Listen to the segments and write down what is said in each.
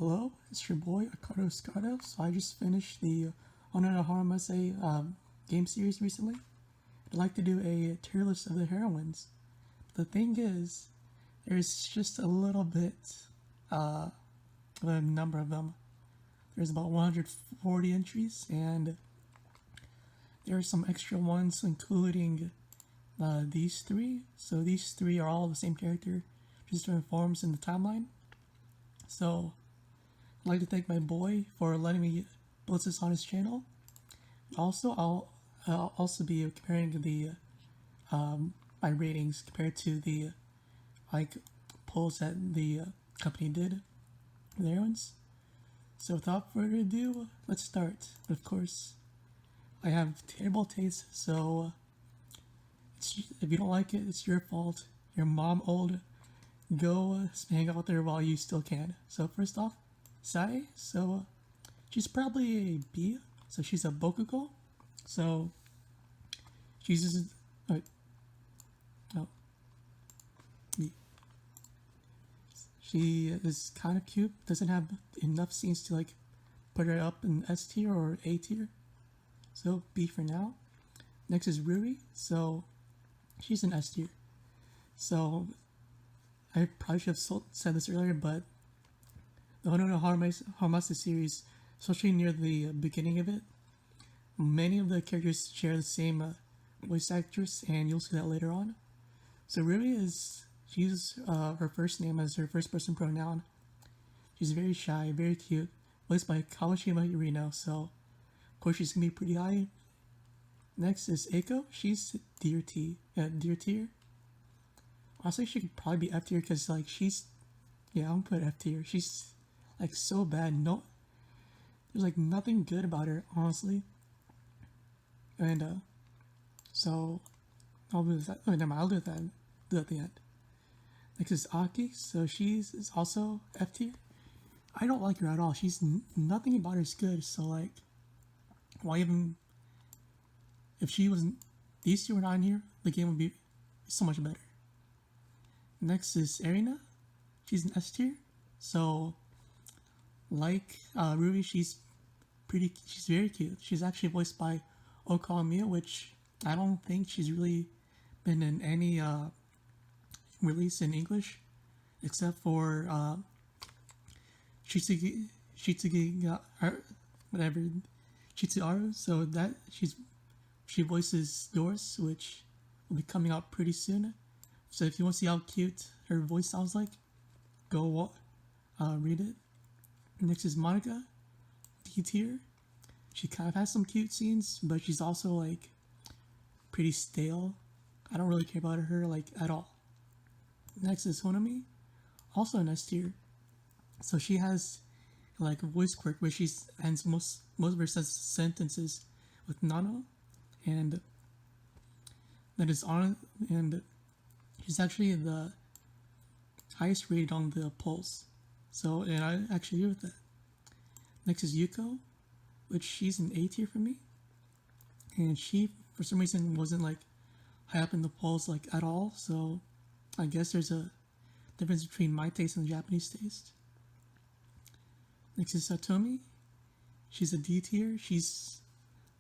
Hello, it's your boy Arcado. So I just finished the Honor Haramase game series recently. I'd like to do a tier list of the heroines. The thing is, there's just a little bit of a number of them. There's about 140 entries, and there are some extra ones, including these three. So these three are all the same character, just different forms in the timeline. So I'd like to thank my boy for letting me post this on his channel. Also, I'll also be comparing the my ratings compared to the polls that the company did for their ones. So without further ado, let's start. Of course, I have terrible taste, so if you don't like it, it's your fault. Your mom old. Go hang out there while you still can. So first off, Sae. So she's probably a B. So she's a Bokugo. So she's just B. She is kind of cute. Doesn't have enough scenes to put her up in S tier or A tier. So B for now. Next is Ruri. So she's an S tier. So I probably should have said this earlier, but the Honono Haramase series, especially near the beginning of it, many of the characters share the same voice actress, and you'll see that later on. So Ruri she uses her first name as her first person pronoun. She's very shy, very cute, voiced by Kawashima Yurino, so of course she's gonna be pretty high. Next is Eiko. She's D tier. Honestly, she could probably be F tier because I'm gonna put F tier. She's so bad. No, there's nothing good about her, honestly. And so I'll do that. Oh, never mind. I'll do that at the end. Next is Aki. So is also F tier. I don't like her at all. Nothing about her is good. So why even? If these two were not in here, the game would be so much better. Next is Erina. She's an S tier. So, Ruby, she's very cute. She's actually voiced by Okamiya, which I don't think she's really been in any release in English, except for Shitsugi, Chitsuaru. So she voices Doris, which will be coming out pretty soon. So if you want to see how cute her voice sounds like, go read it. Next is Monica, D tier. She kind of has some cute scenes, but she's also pretty stale. I don't really care about her at all. Next is Honami, also an S tier. So she has a voice quirk where she ends most of her sentences with Nano, and that is on and she's actually the highest rated on the polls. So, and I actually agree with that. Next is Yuko, which she's an A tier for me. And she, for some reason, wasn't high up in the polls at all. So, I guess there's a difference between my taste and the Japanese taste. Next is Satomi. She's a D tier. She's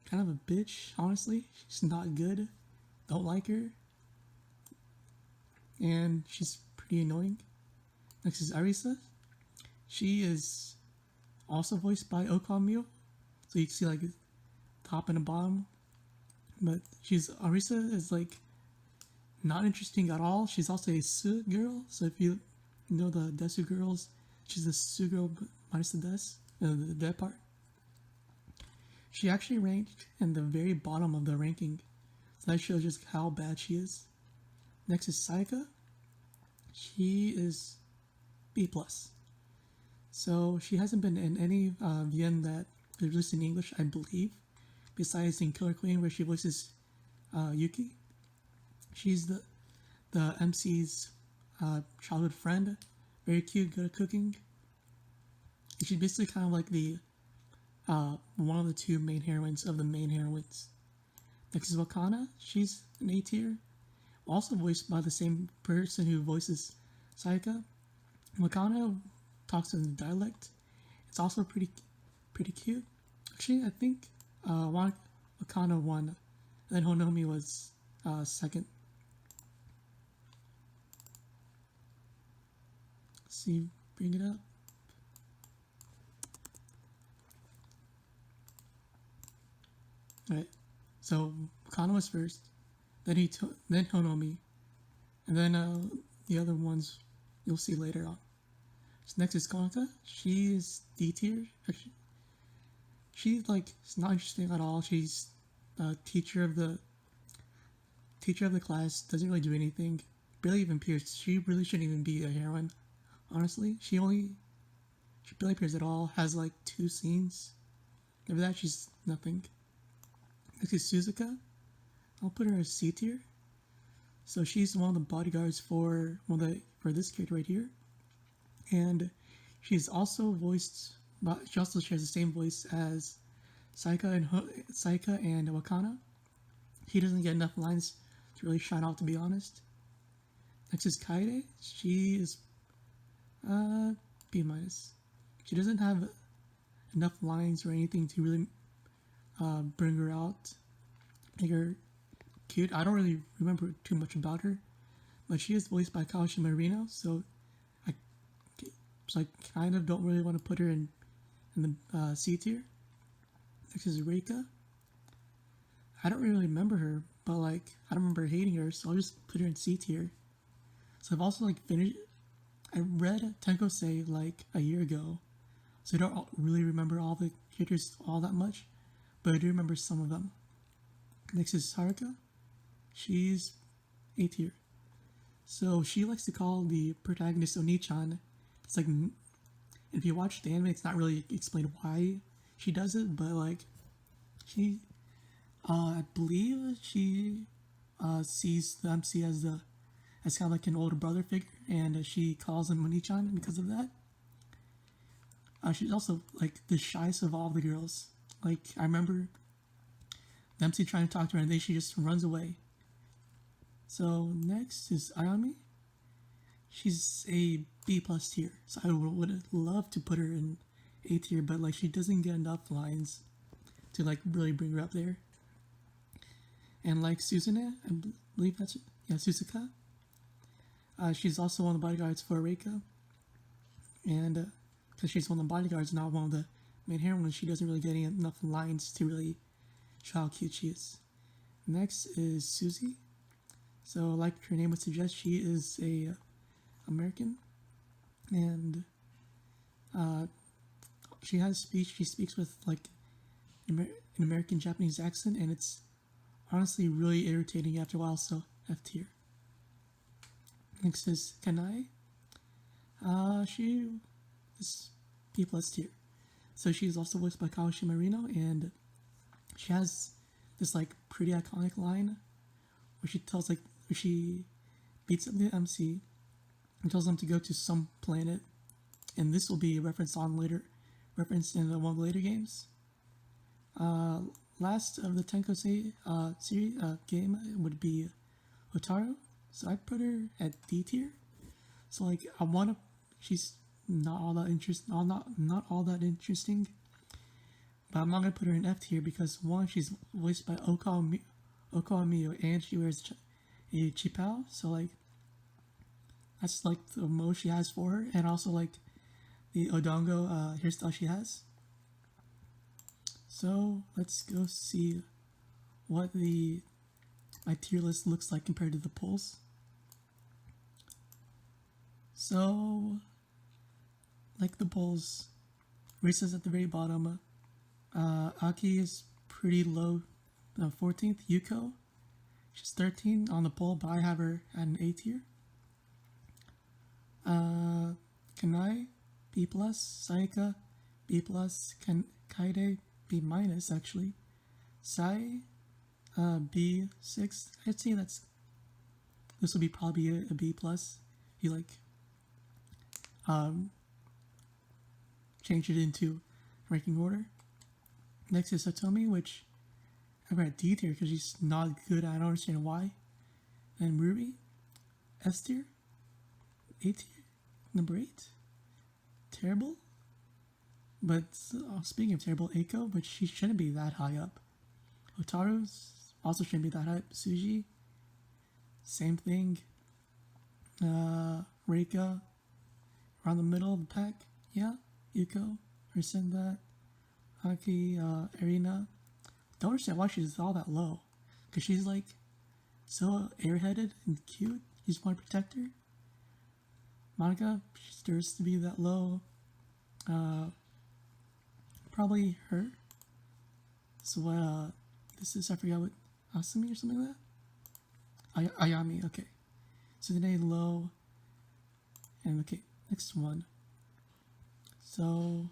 kind of a bitch, honestly. She's not good. Don't like her. And she's pretty annoying. Next is Arisa. She is also voiced by Okamiya, so you can see top and the bottom. But Arisa is not interesting at all. She's also a Su girl, so if you know the Desu girls, she's a Su girl minus the the dead part. She actually ranked in the very bottom of the ranking, so that shows just how bad she is. Next is Sayaka. She is B+. So she hasn't been in any VN that is released in English, I believe, besides in Killer Queen where she voices Yuki. She's the MC's childhood friend, very cute, good at cooking. And she's basically kind of the one of the two main heroines of the main heroines. Next is Wakana. She's an A tier, also voiced by the same person who voices Sayaka. Wakana talks in dialect, It's also pretty cute. Actually, I think Wakana won, and then Honomi was second. Let's see, bring it up. Alright, so Wakana was first, then then Honomi, and then the other ones you'll see later on. So next is Konka. She is D tier. Actually, she's like not interesting at all. She's teacher of the class. Doesn't really do anything. Barely even appears. She really shouldn't even be a heroine. Honestly, she barely appears at all. Has like 2 scenes. After that, she's nothing. Next is Suzuka. I'll put her as C tier. So she's one of the bodyguards for this character right here, and she's also voiced. She also shares the same voice as Saika and Wakana. He doesn't get enough lines to really shine out, to be honest. Next is Kaede. She is B-. She doesn't have enough lines or anything to really bring her out, make her cute. I don't really remember too much about her, but she is voiced by Kaoshi Marino, so I kind of don't really want to put her in the C tier. Next is Reika. I don't really remember her, but like I don't remember hating her, so I'll just put her in C tier. So I've also like finished. I read Tenkosei like a year ago, so I don't really remember all the characters all that much, but I do remember some of them. Next is Haruka. She's A tier. So she likes to call the protagonist Oni-chan. It's like, if you watch the anime, it's not really explained why she does it, but like, I believe she sees the MC as kind of like an older brother figure, and she calls him Oni-chan because of that. She's also like the shyest of all the girls. Like, I remember the MC trying to talk to her, and then she just runs away. So next is Ayami. She's a B+ tier, so I would love to put her in A tier, but like she doesn't get enough lines to like really bring her up there. And like Suzune, I believe that's Suzuka. She's also one of the bodyguards for Reika, and because she's one of the bodyguards, not one of the main heroines, she doesn't really get enough lines to really show how cute she is. Next is Suzy. So like her name would suggest, she is a American, and she has speech. She speaks with like an American Japanese accent, and it's honestly really irritating after a while. So F tier. Next is Kanai. She is B+ tier. So she's also voiced by Kaoshi Marino, and she has this like pretty iconic line where she beats up the MC and tells them to go to some planet, and this will be referenced in one of the later games. Last of the Tenkosei series game would be Hotaru, so I put her at D tier. So like she's not all that not all that interesting, but I'm not gonna put her in F tier because one, she's voiced by Oko Amiyo, and she wears a chipao, so like that's like the most she has for her, and also like the odongo hairstyle she has. So let's go see what my tier list looks like compared to the polls. So like the polls, Risa's at the very bottom. Aki is pretty low, 14th. Yuko, she's 13 on the poll, but I have her at an A tier. Kanai, B+, Saika, B+, Kaede, B- actually. Sai, B6. I'd say this will be probably a B+. You like change it into ranking order. Next is Satomi, which I've got D tier because she's not good. I don't understand why. And Ruby, S tier, A tier, number 8. Terrible. But speaking of terrible, Eiko, but she shouldn't be that high up. Hotaru also shouldn't be that high up. Suji, same thing. Reika, around the middle of the pack. Yeah, Yuko, that. Haki, Arena. Don't understand why she's all that low. Because she's like so airheaded and cute. You just want to protect her. Monica, she deserves to be that low. Probably her. So this is, I forgot what, Asumi or something like that? Ayami, okay. So then low. And okay, next one. So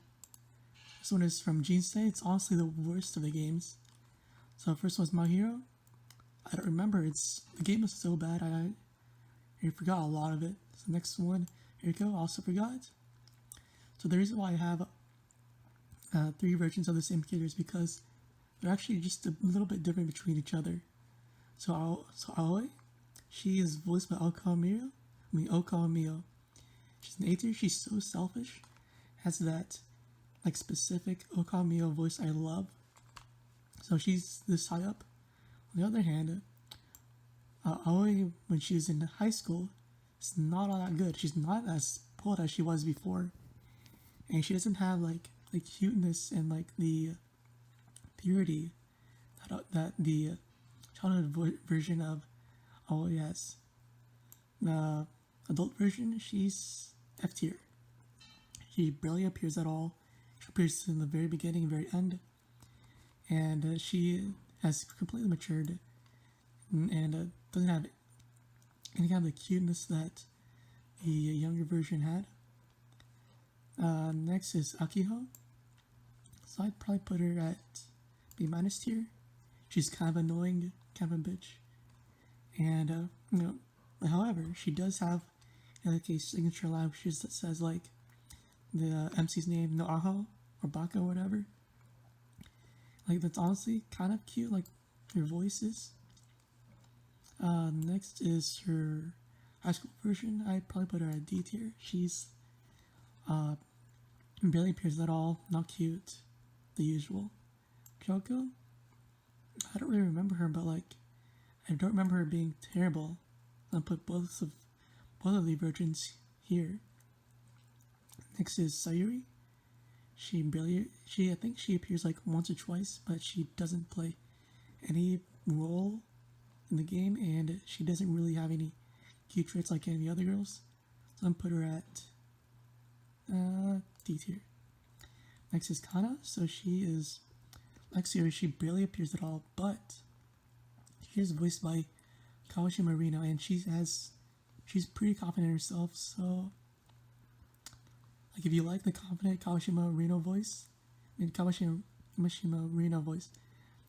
this one is from Jinsei. It's honestly the worst of the games. So first one was My Hero. I don't remember. The game was so bad. I forgot a lot of it. So next one, here we go. Also forgot. So the reason why I have 3 versions of the same character is because they're actually just a little bit different between each other. So Aoi, she is voiced by Okao Mio. She's an A tier. She's so selfish. Has that like specific Okao Mio voice I love. So she's this high up. On the other hand, Aoi, when she was in high school, is not all that good. She's not as bold as she was before. And she doesn't have like the cuteness and like the purity that the childhood version of Aoi has. The adult version, she's F tier. She barely appears at all. She appears in the very beginning, very end. And she has completely matured and doesn't have any kind of the cuteness that the younger version had. Next is Akiho. So I'd probably put her at B- tier. She's kind of annoying, kind of a bitch. And, however, she does have like a signature line that says like the MC's name, no Aho or Baka or whatever. Like that's honestly kind of cute, like her voice is. Next is her high school version. I'd probably put her at D tier. She's barely appears at all, not cute, the usual. Kyoko, I don't really remember her, but like I don't remember her being terrible. I'll put both of the versions here. Next is Sayuri. I think she appears like once or twice, but she doesn't play any role in the game, and she doesn't really have any key traits like any other girls. So I'm put her at D tier. Next is Kana. So she is like Sayuri. She barely appears at all, but she is voiced by Kawashima Rino, and she's pretty confident in herself. So like if you like the confident Kawashima Rino voice, Kawashima Rino voice,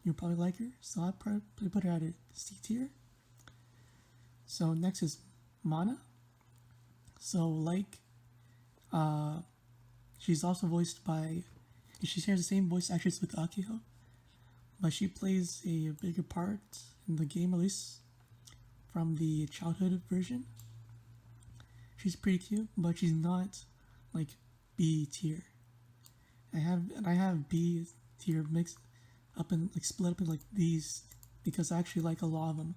you'll probably like her. So I'd probably put her at a C tier. So next is Mana. So like, she's also voiced by, she shares the same voice actress with Akiho, but she plays a bigger part in the game, at least from the childhood version. She's pretty cute, but she's not like B tier. I have B tier mixed up and like split up in like these because I actually like a lot of them,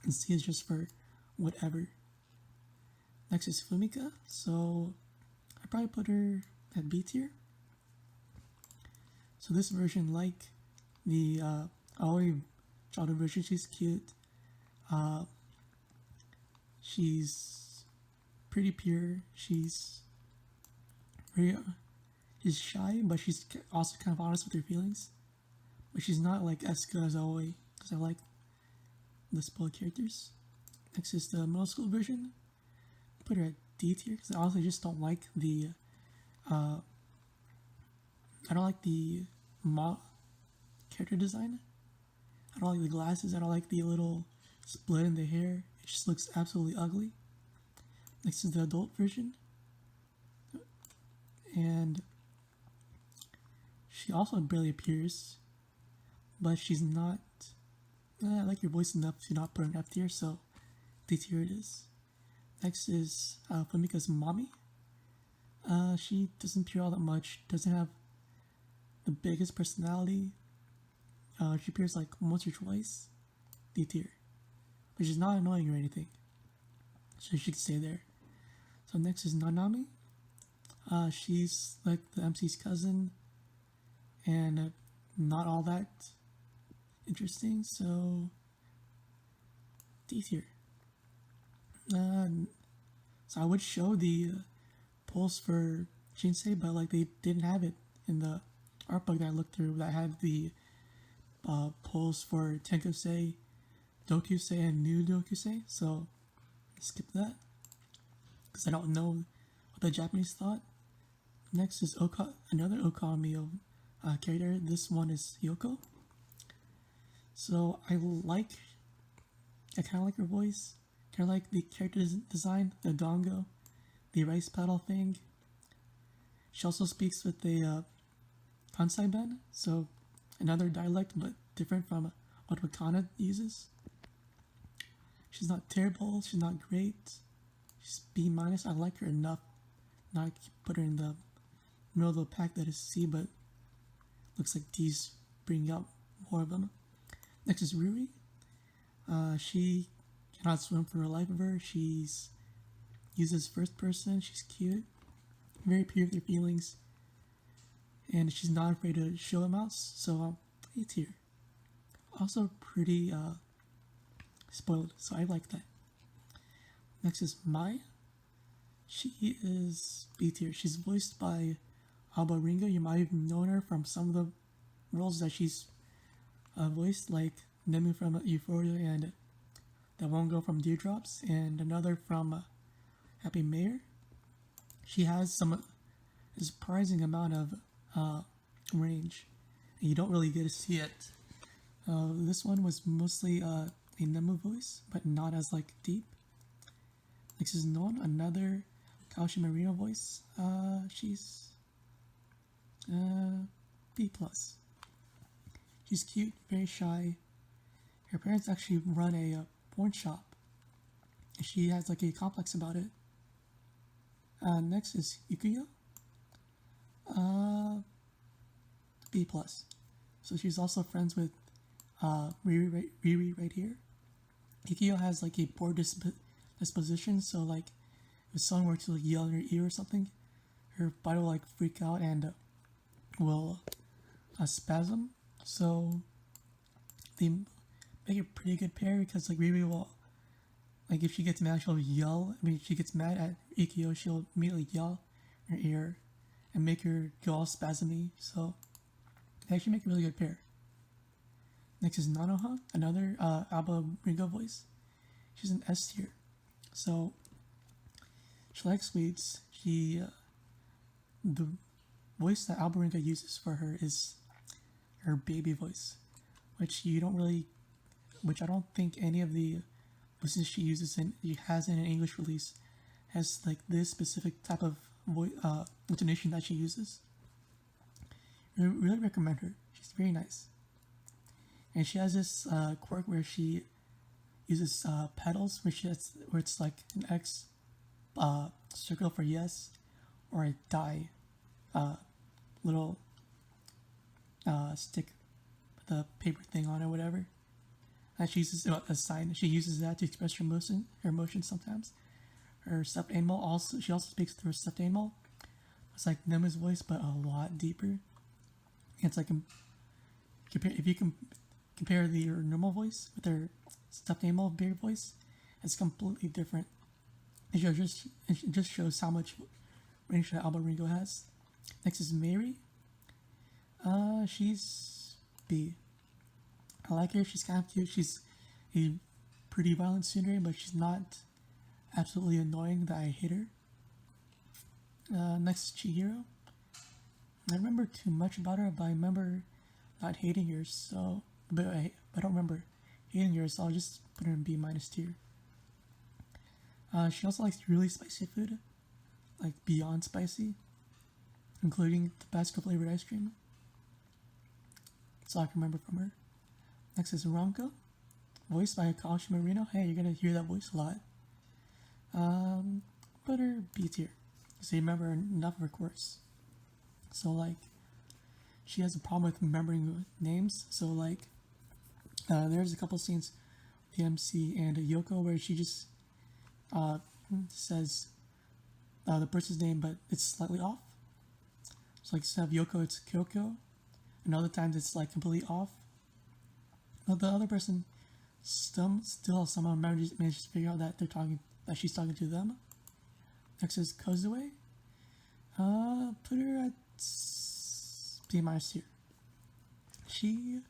and C is just for whatever. Next is Fumika. So I probably put her at B tier. So this version, like the Aoi childhood version, she's cute. She's pretty pure. She's shy, but she's also kind of honest with her feelings. But she's not like as good as Aoi, because I like the spoiled characters. Next is the middle school version. Put her at D tier because I honestly just don't like the character design. I don't like the glasses. I don't like the little split in the hair. It just looks absolutely ugly. Next is the adult version, and she also barely appears, but she's not. I like your voice enough to not put her in F tier, so D tier it is. Next is Fumika's mommy. She doesn't appear all that much, doesn't have the biggest personality. She appears like once or twice. D tier. But she's not annoying or anything. So she can stay there. So next is Nanami. She's like the MC's cousin. And not all that interesting. So D tier. So I would show the polls for Shinsei, but like they didn't have it in the art book that I looked through that had the polls for Tenkusei, Dokusei, and New Dokusei. So skip that because I don't know what the Japanese thought. Next is another Okami character. This one is Yoko. So I kind of like her voice. Kind of like the character design, the dongo, the rice paddle thing. She also speaks with a Kansai ben, so another dialect but different from what Wakana uses. She's not terrible, she's not great. She's B-. I like her enough not to put her in the middle of the pack that is C, but looks like D's bring out more of them. Next is Ruri. She cannot swim for the life of her. She's uses first person. She's cute, very pure with her feelings, and she's not afraid to show them out. So A tier. Also pretty spoiled, so I like that. Next is Mai. She is B tier. She's voiced by Alba Ringo. You might have known her from some of the roles that she's voiced, like Nemu from Euphoria and that one girl from Dewdrops, and another from Happy Mayor. She has a surprising amount of range, and you don't really get to see it. This one was mostly a Nemu voice, but not as like deep. Next is Non, another Kaoshi Marino voice. She's B+. She's cute, very shy. Her parents actually run a porn shop. She has like a complex about it. Next is Ikuyo. B+. So she's also friends with Riri right here. Ikuyo has like a poor disposition, so like if someone were to like, yell in her ear or something, her body will like freak out and will spasm. So they make a pretty good pair because like Riri will, like if she gets mad, she'll yell. I mean, if she gets mad at Ikio, she'll immediately yell in her ear and make her go all spasmy. So they actually make a really good pair. Next is Nanoha, another Alba Ringo voice. She's an S tier. So she likes sweets. The voice that Alba Ringo uses for her is her baby voice, which I don't think any of the voices she has in an English release has like this specific type of intonation that she uses. I really recommend her. She's very nice, and she has this quirk where she uses pedals, where it's like an X circle for yes, or a die little stick with a paper thing on it, whatever. And she uses a sign. She uses that to express her emotion sometimes. Her stuffed animal she also speaks through her stuffed animal. It's like Nema's voice, but a lot deeper. It's like if you can compare her normal voice with her stuffed animal bear voice, it's completely different. It just shows how much range that Alba Ringo has. Next is Mary. She's B. I like her. She's kind of cute. She's a pretty violent scenery, but she's not absolutely annoying that I hate her. Next is Chihiro. I remember too much about her, but I remember not hating her. But I don't remember hating her, so I'll just put her in B- tier. She also likes really spicy food, like beyond spicy, including Tabasco flavored ice cream. That's all I can remember from her. Next is Ronko, voiced by Kaoshi Marino. Hey, you're gonna hear that voice a lot. Put her B tier. because they remember enough of her quirks. So like, she has a problem with remembering names. So like, there's a couple scenes, the MC and Yoko, where she just says the person's name, but it's slightly off. So like, instead of Yoko, it's Kyoko, and other times it's like completely off. But the other person still somehow manages to figure out that she's talking to them. Next is Kozue. Put her at B minus here. She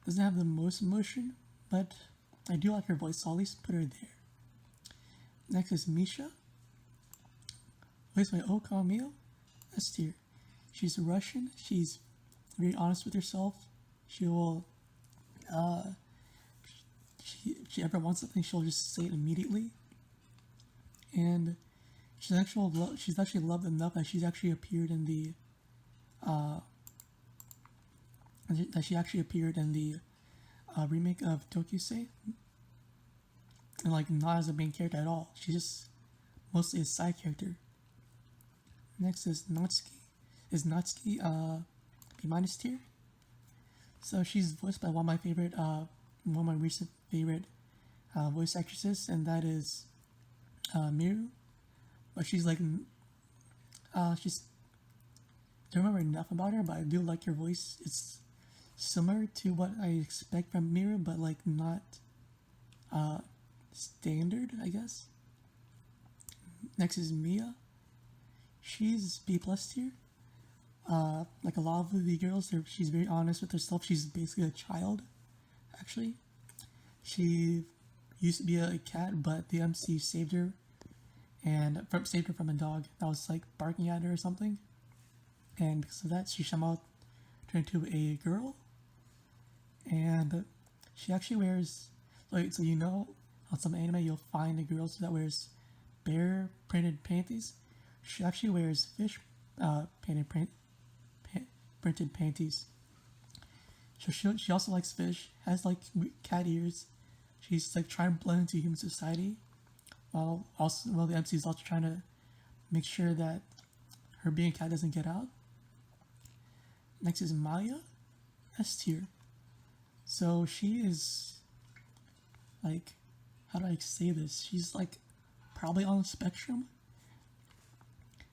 doesn't have the most emotion, but I do like her voice, so I'll at least put her there. Next is Misha. Voiced by Okamio. S tier. She's Russian. She's very honest with herself. She will, if she ever wants something, she'll just say it immediately. And she's actually loved enough that she's actually appeared in the, remake of Tokusei. And like, not as a main character at all. She's just mostly a side character. Next is Natsuki. B minus tier. So she's voiced by one of my recent favorite voice actresses, and that is Miru. But she's like, don't remember enough about her, but I do like her voice. It's similar to what I expect from Miru, but like not standard, I guess. Next is Mia. She's B plus tier. Like a lot of the girls, she's very honest with herself. She's basically a child, actually. She used to be a cat, but the MC saved her from a dog that was like barking at her or something. And because of that, she somehow turned into a girl. And she actually wears, like, so you know, on some anime you'll find a girl that wears bear printed panties. She actually wears fish printed panties. So she also likes fish, has like cat ears. She's like trying to blend into human society, while the MC is also trying to make sure that her being a cat doesn't get out. Next is Maya, S tier. So she is like, how do I say this? She's like probably on the spectrum.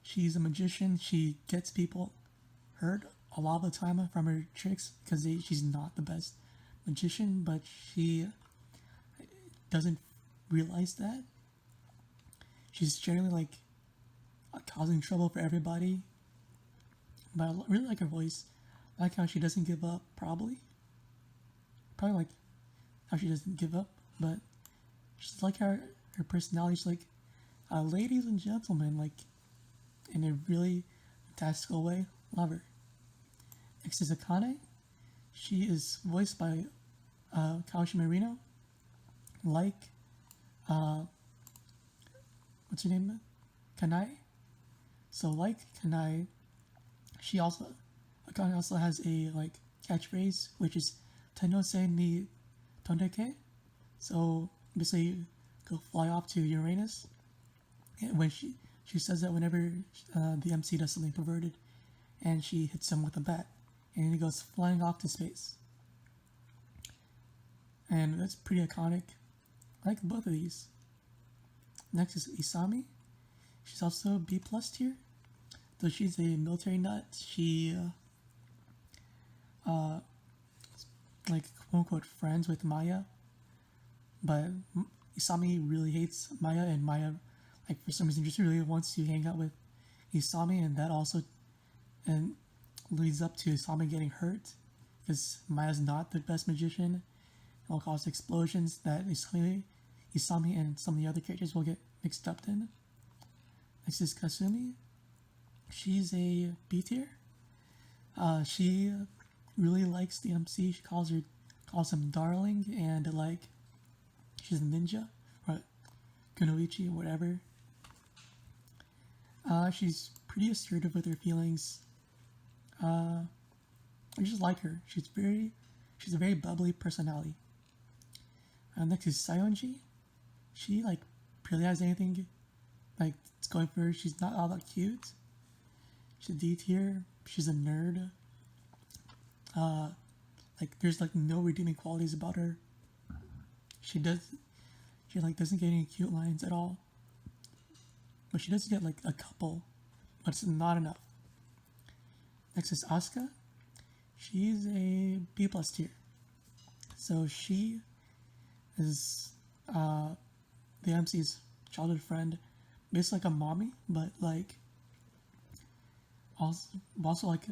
She's a magician. She gets people hurt a lot of the time from her tricks because she's not the best magician, but she doesn't realize that. She's generally like causing trouble for everybody. But I really like her voice. I like how she doesn't give up, probably like how she doesn't give up, but she's like her personality. She's like, ladies and gentlemen, like in a really fantastical way. Love her. Next is Akane. She is voiced by Kaoshi Marino. Like, what's her name? Kanai. So like Kanai, Akane also has a like catchphrase, which is Tenose ni Tondeke. So basically, go fly off to Uranus. And when she says that whenever the MC does something perverted, and she hits him with a bat, and he goes flying off to space. And that's pretty iconic. I like both of these. Next is Isami. She's also B plus tier. Though she's a military nut, she like quote unquote friends with Maya. But Isami really hates Maya, and Maya, like for some reason, just really wants to hang out with Isami, and that also leads up to Isami getting hurt because Maya's not the best magician. It will cause explosions that Isami and some of the other characters will get mixed up in. Next is Kasumi. She's a B tier. She really likes the MC. She calls him darling, and like she's a ninja or kunoichi, whatever. She's pretty assertive with her feelings. I just like her. She's a very bubbly personality. Next is Sayonji. She like barely has anything like going for her. She's not all that cute. She's a D tier. She's a nerd. Like there's like no redeeming qualities about her. She like doesn't get any cute lines at all. But she does get like a couple, but it's not enough. Next is Asuka. She's a B plus tier. So she is the MC's childhood friend, basically like a mommy, but like also like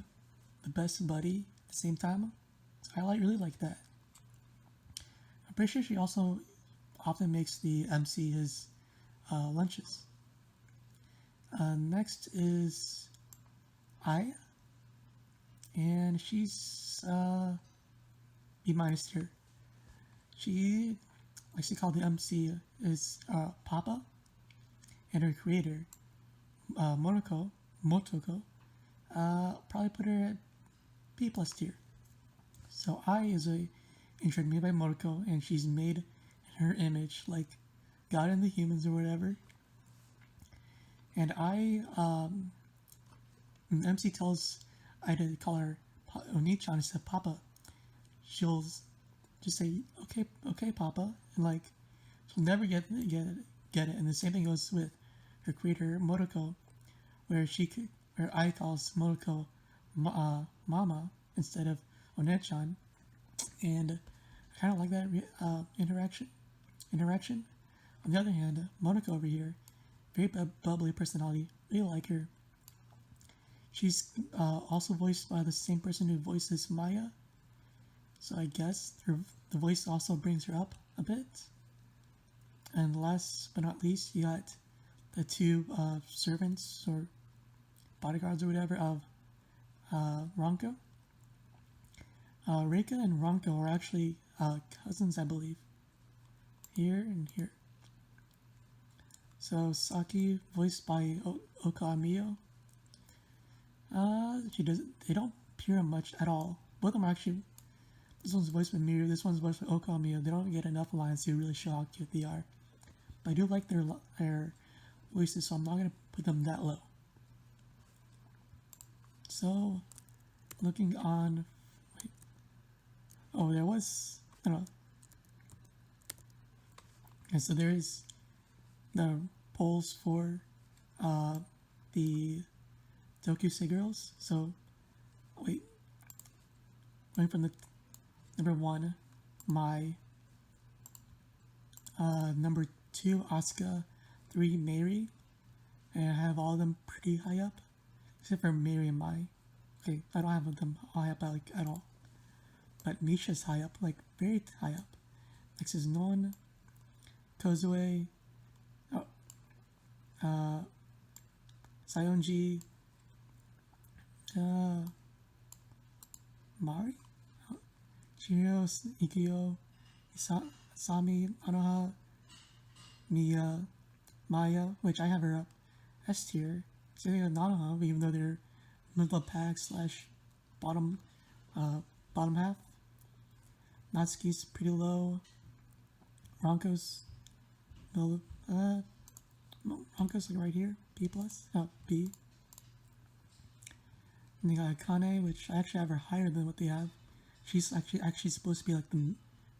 the best buddy at the same time. I really like that. I'm pretty sure she also often makes the MC his lunches. Next is I, and she's B minus tier. She likes to call the MC is Papa, and her creator Motoko probably put her at B plus tier. So I is a intro made by Motoko, and she's made in her image, like God and the humans or whatever. And I, when MC tells I to call her Oni-chan instead of Papa, she'll just say okay Papa, and like she'll never get it. And the same thing goes with her creator Motoko, where I calls Motoko Mama instead of One-chan, and I kind of like that interaction. On the other hand, Monaco over here, very bubbly personality, really like her. She's also voiced by the same person who voices Maya, so I guess the voice also brings her up a bit. And last but not least, you got the two servants or bodyguards or whatever of Ronko. Reika and Ronko are actually cousins, I believe. Here and here. So Saki, voiced by Oka Amiyo. They don't appear much at all. Both of them are actually. This one's voiced by Miru. This one's voiced by Oka Amiyo. They don't get enough lines to really show how cute they are. But I do like their voices, so I'm not gonna put them that low. So, looking on. Wait. Oh, there was. I don't know. Okay, so there is the polls for the Tokusei Girls. So, wait. Going from the number 1, Mai. Number 2, Asuka. 3, Mary. And I have all of them pretty high up. Except for Mary and Mai. Okay, I don't have them high up like at all. But Misha's high up, like very high up. Next is Non, Kozue, Sayonji, Mari, Shiro, Ikio, Sami, Anoha, Mia, Maya, which I have her up S tier. Same with Nanoha, even though they're middle pack / bottom half. Natsuki's pretty low. Ronko's middle, Ronko's like right here, B plus, B. And they got Akane, which I actually have her higher than what they have. She's actually supposed to be like the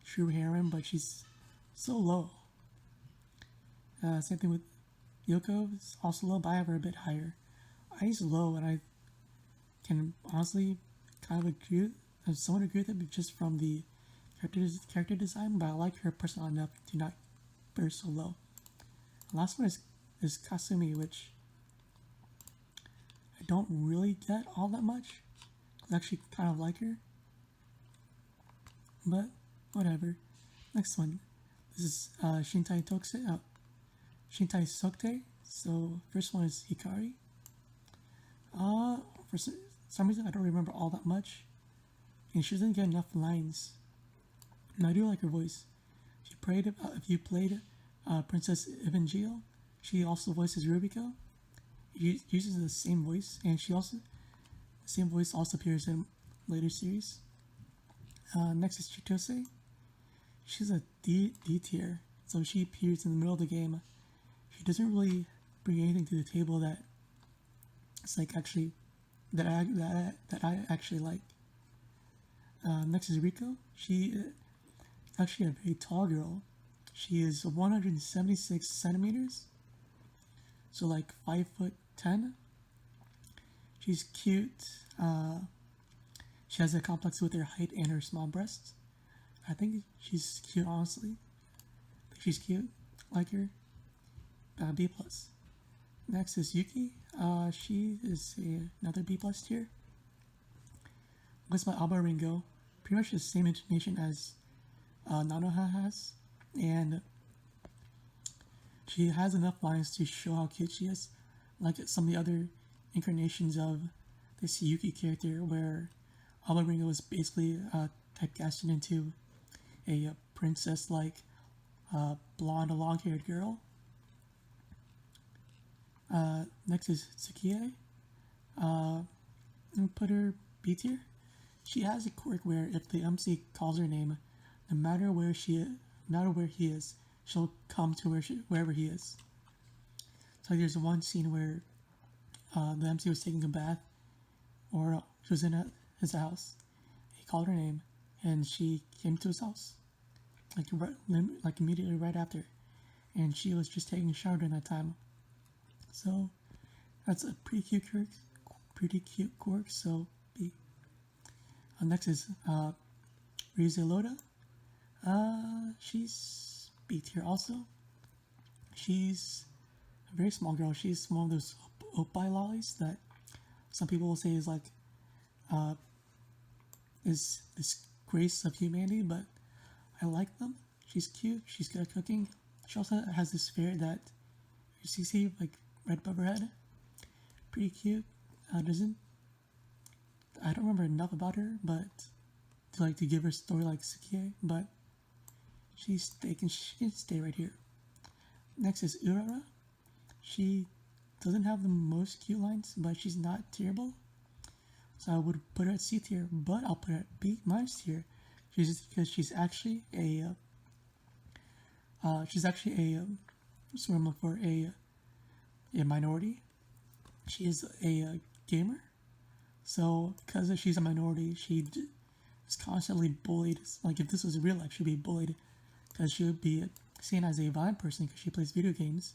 true heroine, but she's so low. Same thing with Yoko, is also low, but I have her a bit higher. I's low, and I can honestly kind of agree with it just from the character design, but I like her personality enough to not put her so low. The last one is Kasumi, which I don't really get all that much. I actually kind of like her, but whatever. Next one, this is Shintai Sokte. So first one is Hikari. For some reason I don't remember all that much, and she doesn't get enough lines. And I do like her voice. If you played Princess Evangel, she also voices Rubiko. She uses the same voice, and the same voice also appears in later series. Next is Chitose. She's a D tier, so she appears in the middle of the game. She doesn't really bring anything to the table that it's like actually that I actually like. Next is Rico. She actually a very tall girl. She is 176 centimeters, so like 5'10". She's cute. She has a complex with her height and her small breasts. I think she's cute, honestly. I think she's cute. Like her. B plus. Next is Yuki. She is another B plus tier. Voiced by Alba Ringo. Pretty much the same intonation as Nanoha has, and she has enough lines to show how cute she is, like some of the other incarnations of this Yuki character, where Alba Ringo is basically typecasted into a princess-like blonde, long-haired girl. Next is Tsukie. I'm gonna put her B tier. She has a quirk where if the MC calls her name, no matter where he is, she'll come to wherever he is. So there's one scene where the MC was taking a bath, or she was in his house. He called her name, and she came to his house, like immediately right after, and she was just taking a shower during that time. So that's a pretty cute quirk. So B. Next is Rize Loda. She's B tier also. She's a very small girl. She's one of those oppai lollies that some people will say is like is this grace of humanity, but I like them. She's cute. She's good at cooking. She also has this ferret that you see like right above her head. Pretty cute. I don't remember enough about her, but to give her a story like Tsukie, but she can stay right here. Next is Urara. She doesn't have the most cute lines, but she's not terrible. So I would put her at C tier, but I'll put her at B minus tier. Because she's actually a what's what I'm looking for, a minority. She is a gamer. So because she's a minority, she is constantly bullied. Like if this was real life, she'd be bullied because she would be seen as a violent person because she plays video games.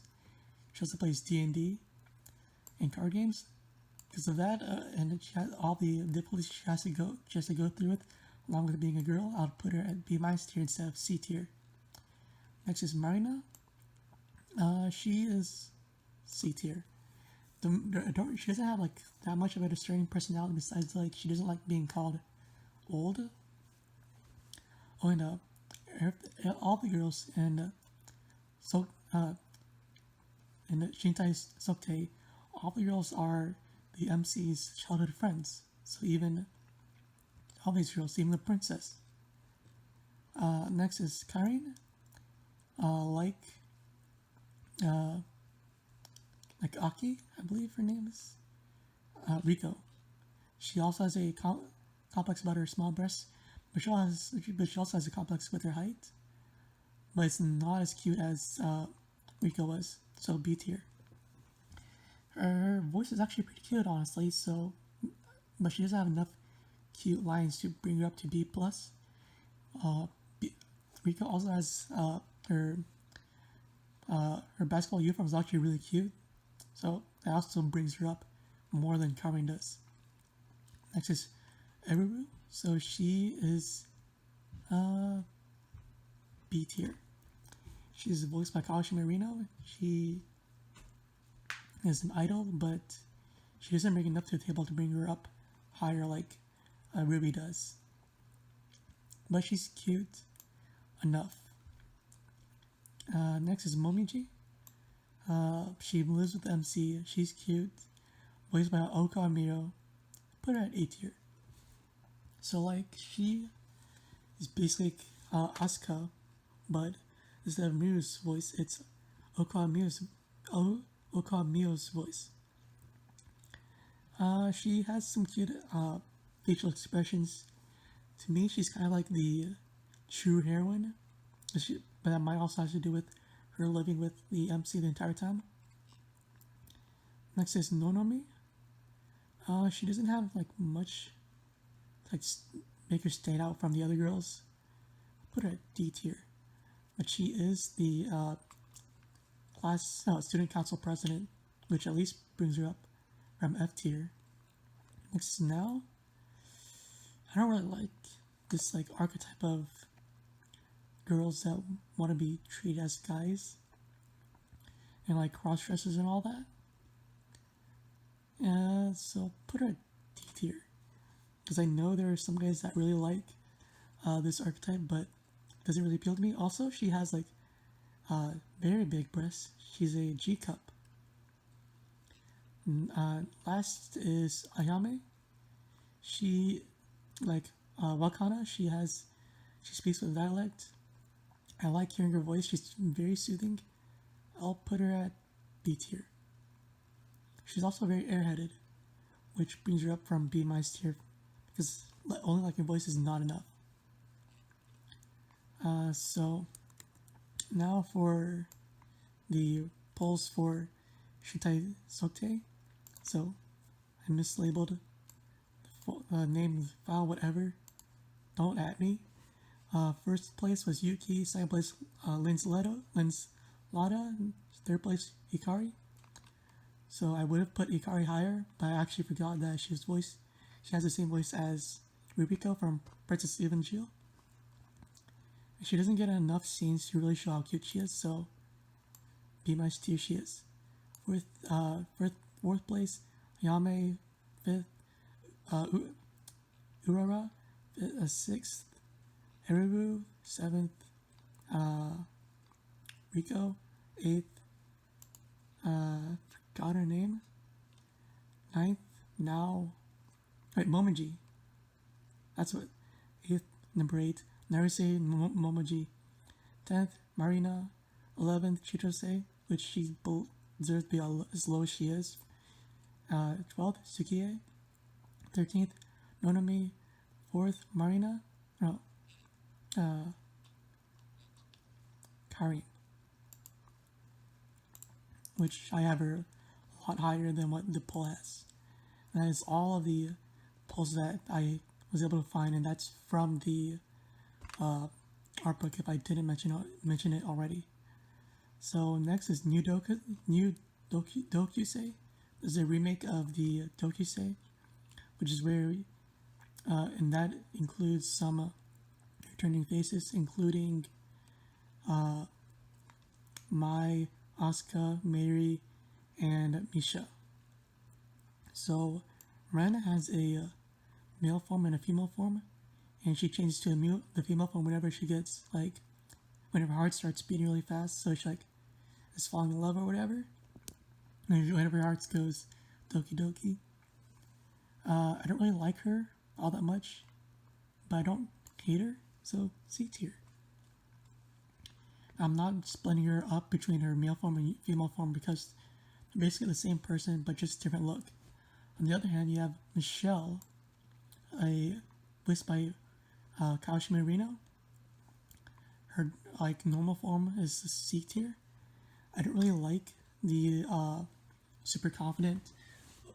She also plays D&D and card games. Because of that, and she has all the difficulties she has to go through with, along with being a girl, I'll put her at B minus tier instead of C tier. Next is Marina. She is C tier. She doesn't have like that much of a discerning personality besides like she doesn't like being called old. Oh, and all the girls and Shintai Sokte, all the girls are the MC's childhood friends. So even all these girls, even the princess. Next is Karin. Like Aki, I believe her name is. Rico. She also has a complex about her small breasts, but she also has a complex with her height. But it's not as cute as Rico was, so B tier. Her voice is actually pretty cute, honestly. But she doesn't have enough cute lines to bring her up to B plus. Rico also has her basketball uniform is actually really cute, so that also brings her up more than Karin does. Next is Eruru. So she is B tier. She's voiced by Kawashi Marino. She is an idol, but she doesn't bring enough to the table to bring her up higher like Ruby does. But she's cute enough. Next is Momiji. She lives with MC. She's cute. Voiced by Oka Amiro. Put her at A tier. So like she is basically Asuka, but instead of Miu's voice, it's Oka Amio's voice. She has some cute facial expressions. To me, she's kind of like the true heroine, but that might also have to do with her living with the MC the entire time. Next is Nonomi. She doesn't have like much like make her stand out from the other girls. Put her at D tier, but she is the student council president, which at least brings her up from F tier. Next is Now. I don't really like this like archetype of girls that want to be treated as guys and like cross dressers and all that. So put her at D tier because I know there are some guys that really like this archetype, but it doesn't really appeal to me. Also, she has like very big breasts. She's a G cup. Last is Ayame. She like Wakana. She speaks with dialect. I like hearing her voice. She's very soothing. I'll put her at B tier. She's also very airheaded, which brings her up from B- tier because only liking voice is not enough. So now for the polls for Shintai Sokte. So I mislabeled the name, file, whatever. Don't at me. First place was Yuki. Second place, Lin's Lada. Third place, Hikari. So I would have put Hikari higher, but I actually forgot that she has the same voice as Rubiko from Princess Evangel. She doesn't get enough scenes to really show how cute she is, so B- tier she is. Fourth place, Yame. Fifth, Urara. Sixth, Eribu. Seventh, Riko. Eighth, forgot her name. Ninth, Momoji. That's what. Number 8, Naruse Momoji. 10th, Marina. 11th, Chitose, which she deserves to be as low as she is. 12th, Sukie. 13th, Nonomi. 4th, Marina. No. Karin. Which I have her a lot higher than what the poll has. And that is all of the polls that I was able to find, and that's from the art book if I didn't mention it already. So next is New Dokusei. This is a remake of the Dokusei, which is where, and that includes some returning faces, including Mai, Asuka, Mary, and Misha. So Ren has a male form and a female form, and she changes to the female form whenever she gets whenever her heart starts beating really fast. So she is falling in love or whatever. And whenever her heart goes doki doki. I don't really like her all that much, but I don't hate her, so C tier. I'm not splitting her up between her male form and female form because they're basically the same person but just different look. On the other hand, you have Michelle, voiced by Kawashima Rino. Her normal form is C tier. I don't really like the super confident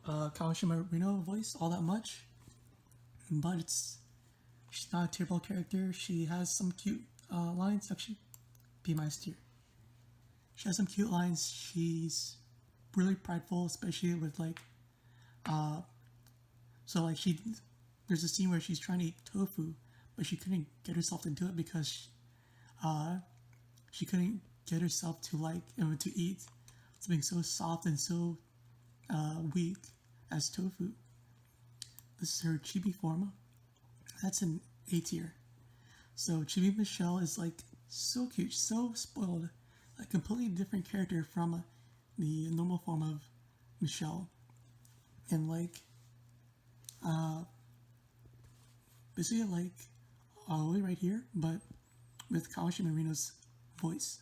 Kawashima Rino voice all that much, but she's not a terrible character. She has some cute lines. Actually, B- tier. She has some cute lines. She's really prideful, especially with there's a scene where she's trying to eat tofu, but she couldn't get herself to do it because she couldn't get herself to to eat something so soft and so weak as tofu. This is her chibi form. That's an A tier. So Chibi Michelle is so cute, so spoiled, a completely different character from the normal form of Michelle, and basically all the way right here, but with Kawashima Rino's voice.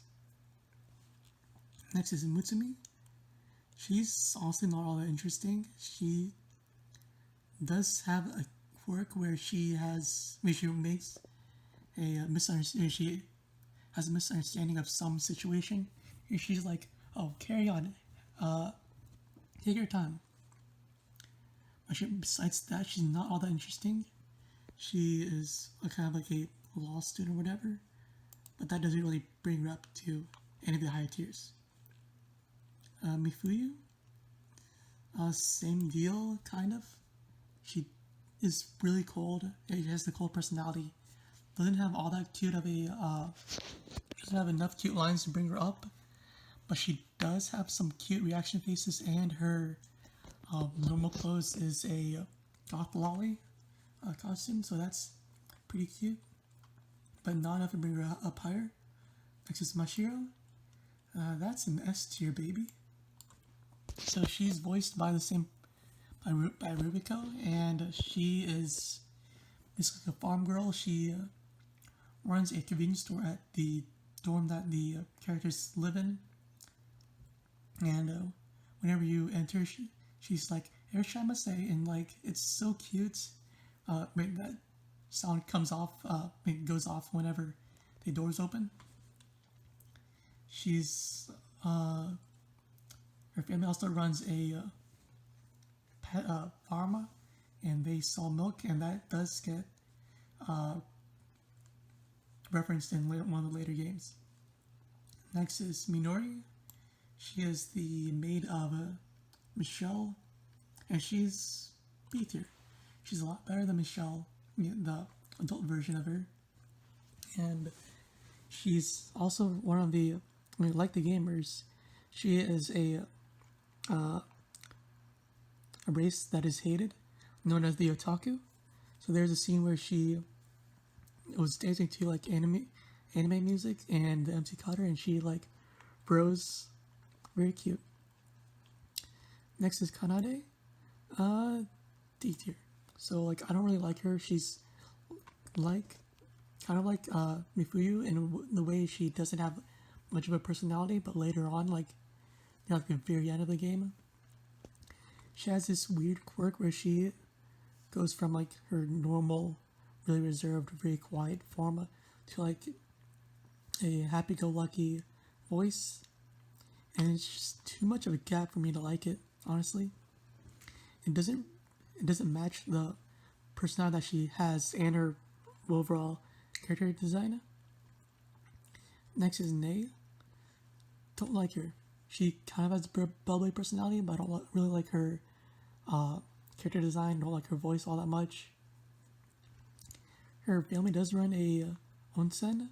Next is Mutsumi. She's honestly not all that interesting. She does have a quirk where she makes a misunderstanding. She has a misunderstanding of some situation, and she's like, "Oh, carry on. take your time. But besides that, she's not all that interesting. She is a kind of like a law student or whatever, but that doesn't really bring her up to any of the higher tiers. Mifuyu, same deal, kind of. She is really cold. She has the cold personality. Doesn't have all that cute of a, doesn't have enough cute lines to bring her up, but she does have some cute reaction faces, and her normal clothes is a goth lolly costume, so that's pretty cute, but not enough to bring her up higher. Next is Mashiro. That's an S tier baby. So she's voiced by the same by Rubiko, and she is basically a farm girl. She runs a convenience store at the dorm that the characters live in, and whenever you enter, she's like "Irashimasu," and like it's so cute. That sound comes off, goes off whenever the doors open. She's her family also runs a pet farm, and they sell milk, and that does get referenced in one of the later games. Next is Minori. She is the maid of Michelle, and she's B tier. She's a lot better than Michelle, the adult version of her, and she's also one of the, like the gamers, she is a race that is hated, known as the otaku. So there's a scene where she was dancing to like anime music, and the MC caught her, and she like froze. Very cute. Next is Kanade, D tier. So like I don't really like her. She's like kind of like Mifuyu in the way she doesn't have much of a personality, but later on, like at the very end of the game, she has this weird quirk where she goes from like her normal, really reserved, very quiet form to like a happy-go-lucky voice, and it's just too much of a gap for me to like it. Honestly, it doesn't match the personality that she has and her overall character design. Next is Nei. Don't like her. She kind of has a bubbly personality, but I don't really like her character design. Don't like her voice all that much. Her family does run a onsen,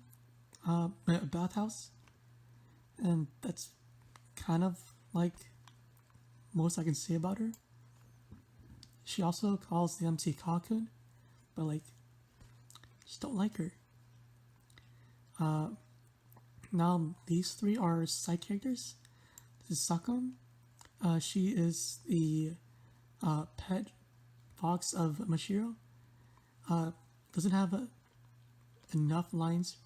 a bathhouse, and that's kind of like most I can say about her. She also calls the MC Kakun, but like, just don't like her. Now these three are side characters. This is Sakon. She is the pet fox of Mashiro. Doesn't have enough lines.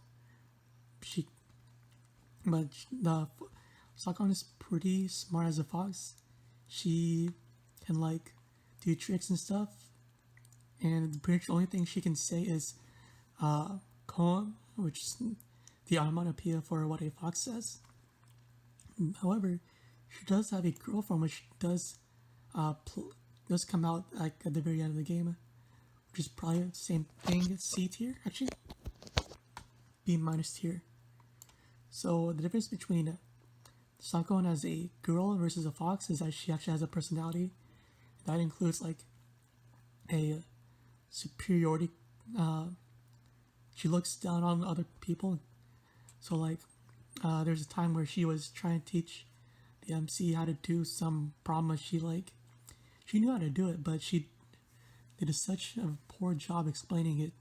But the Sakon is pretty smart as a fox. She can like do tricks and stuff, and pretty much the only thing she can say is koan, which is the onomatopoeia for what a fox says. However, she does have a girlfriend, which does come out like at the very end of the game, which is probably the same thing. C tier, actually, B minus tier. So the difference between Sakon as a girl versus a fox is that she actually has a personality. That includes like a superiority. She looks down on other people. So like, there's a time where she was trying to teach the MC how to do some problem. She knew how to do it, but she did such a poor job explaining it,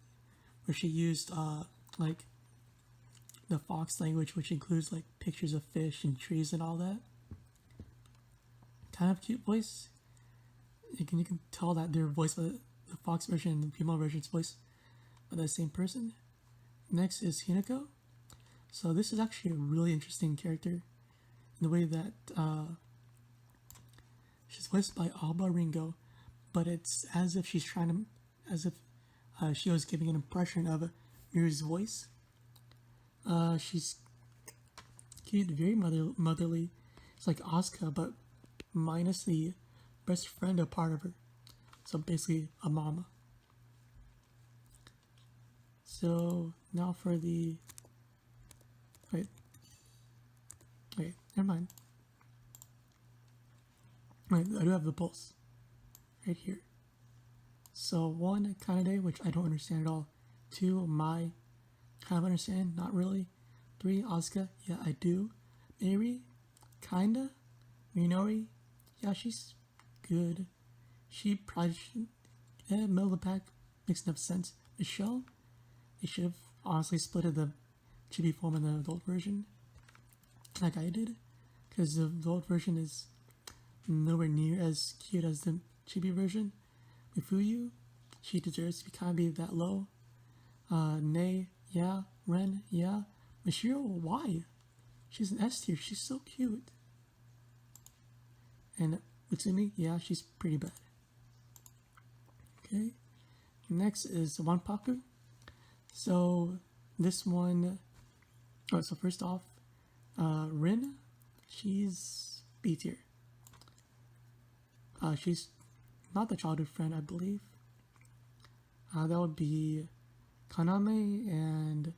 where she used like the fox language, which includes like pictures of fish and trees and all that. Kind of cute voice. You can tell that they're voiced by the fox version and the female version's voiced by the same person. Next is Hinako. So this is actually a really interesting character in the way that she's voiced by Alba Ringo, but it's as if she was giving an impression of Miru's voice. She's cute, very motherly. It's like Asuka, but minus the best friend a part of her. So basically a mama. So now for the wait, never mind. Wait, I do have the pulse right here. So 1, Kanade, which I don't understand at all. 2, Mai, kind of understand, not really. 3, Asuka, yeah, I do. Mary, kinda. Minori, yeah, she's good. She probably should, middle of the pack, makes enough sense. Michelle, they should have honestly splitted the chibi form and the adult version, like I did, because the adult version is nowhere near as cute as the chibi version. Mifuyu, she deserves to kind of be that low. Nei, yeah. Ren, yeah. Mashiro, why? She's an S tier, she's so cute. And Utsumi, yeah, she's pretty bad. Okay, next is Wanpaku. So this one, so first off, Rin, she's B tier. She's not the childhood friend, I believe. That would be Kaname and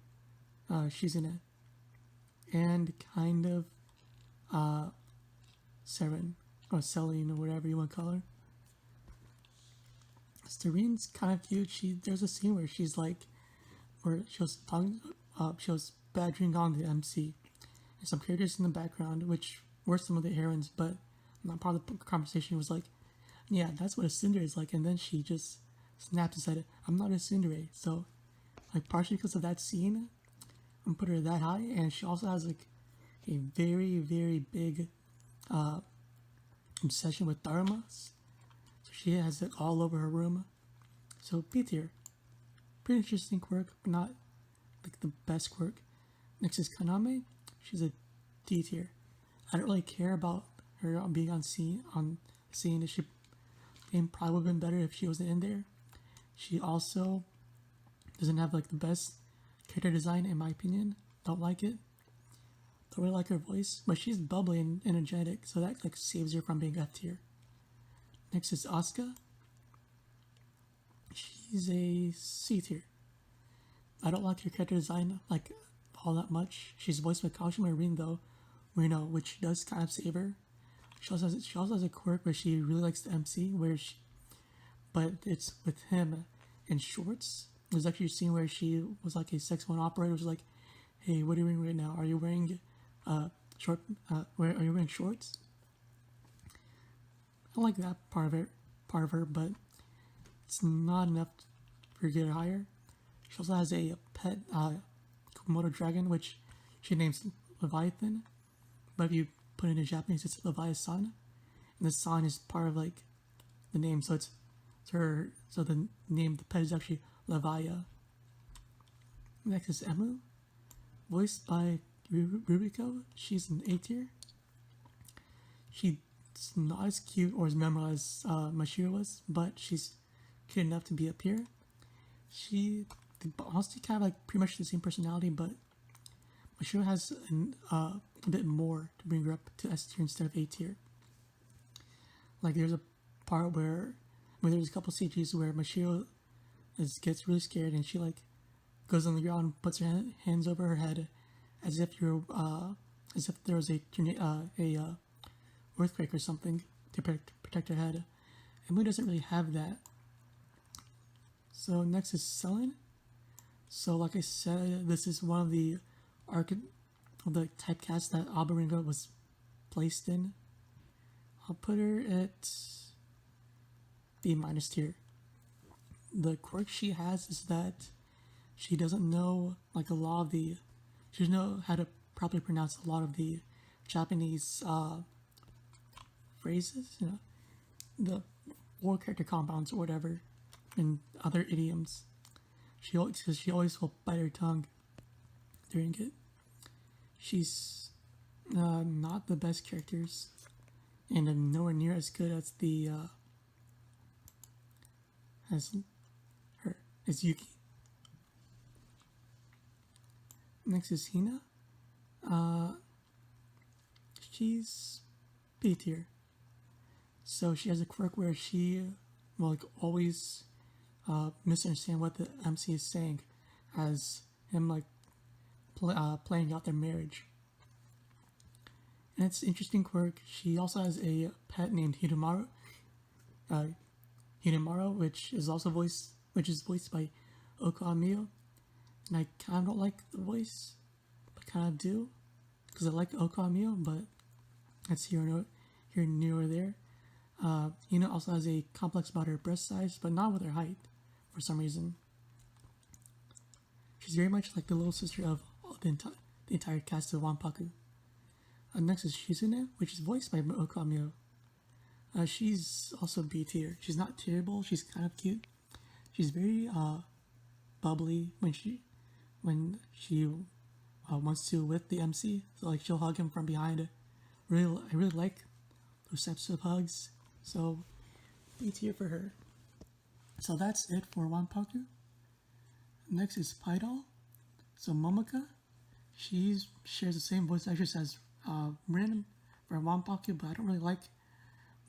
Shizune. And kind of Seren, or Celine, or whatever you want to call her. Serene's kind of cute. There's a scene where she's like, where she was talking, she was badgering on the MC, and some characters in the background, which were some of the heroines, but not part of the conversation, was like, yeah, that's what a tsundere is like, and then she just snapped and said, I'm not a tsundere. So, like, partially because of that scene, I'm putting her that high, and she also has like a very, very big obsession with dharmas. So she has it all over her room. So B tier. Pretty interesting quirk, but not like the best quirk. Next is Kaname. She's a D tier. I don't really care about her being on scene. She game probably would have been better if she wasn't in there. She also doesn't have like the best character design in my opinion. Don't like it. Don't really like her voice, but she's bubbly and energetic, so that like saves her from being F tier. Next is Asuka. She's a C tier. I don't like her character design like all that much. She's voiced by Kawashima Rin though, which does kind of save her. She also has a quirk where she really likes the MC, but it's with him in shorts. There's actually a scene where she was like a sex phone operator. Was like, "Hey, what are you wearing right now? Are you wearing are you wearing shorts?" I like that part of her, but it's not enough for her to get her higher. She also has a pet Komodo dragon, which she names Leviathan, but if you put it in Japanese, it's Leviathan, and the san is part of like the name, so it's her. So the name, the pet is actually Levia. Next is Emu, voiced by Ruriko. She's an A tier. She's not as cute or as memorable as Mashiro was, but she's cute enough to be up here. She honestly kind of like pretty much the same personality, but Mashiro has a bit more to bring her up to S tier instead of A tier. Like there's a part where there's a couple CGs where Mashiro gets really scared and she like goes on the ground and puts her hands over her head as if there was a earthquake or something to protect her head. And Moon doesn't really have that. So next is Selin. So like I said, this is one of the typecasts that Abaringa was placed in. I'll put her at B minus tier. The quirk she has is that she doesn't know like she doesn't know how to properly pronounce a lot of the Japanese phrases, the war character compounds or whatever, and other idioms. She always will bite her tongue during it. She's not the best characters, and nowhere near as good as as Yuki. Next is Hina. She's B tier. So she has a quirk where she will like always misunderstand what the MC is saying, as him like playing out their marriage. And it's an interesting quirk. She also has a pet named Hidemaru, which is voiced by Oko Amio. And I kind of don't like the voice, but kind of do, because I like Oko Amio, but that's here near or there. Hina also has a complex about her breast size, but not with her height, for some reason. She's very much like the little sister of the entire cast of Wanpaku. Next is Shizune, which is voiced by Oko Amio. She's also B tier. She's not terrible. She's kind of cute. She's very bubbly when she wants to with the MC. So like she'll hug him from behind. I really like those types of hugs. So B tier for her. So that's it for Wanpaku. Next is Paidol. So Momoka, she shares the same voice actress as Rin for Wanpaku, but I don't really like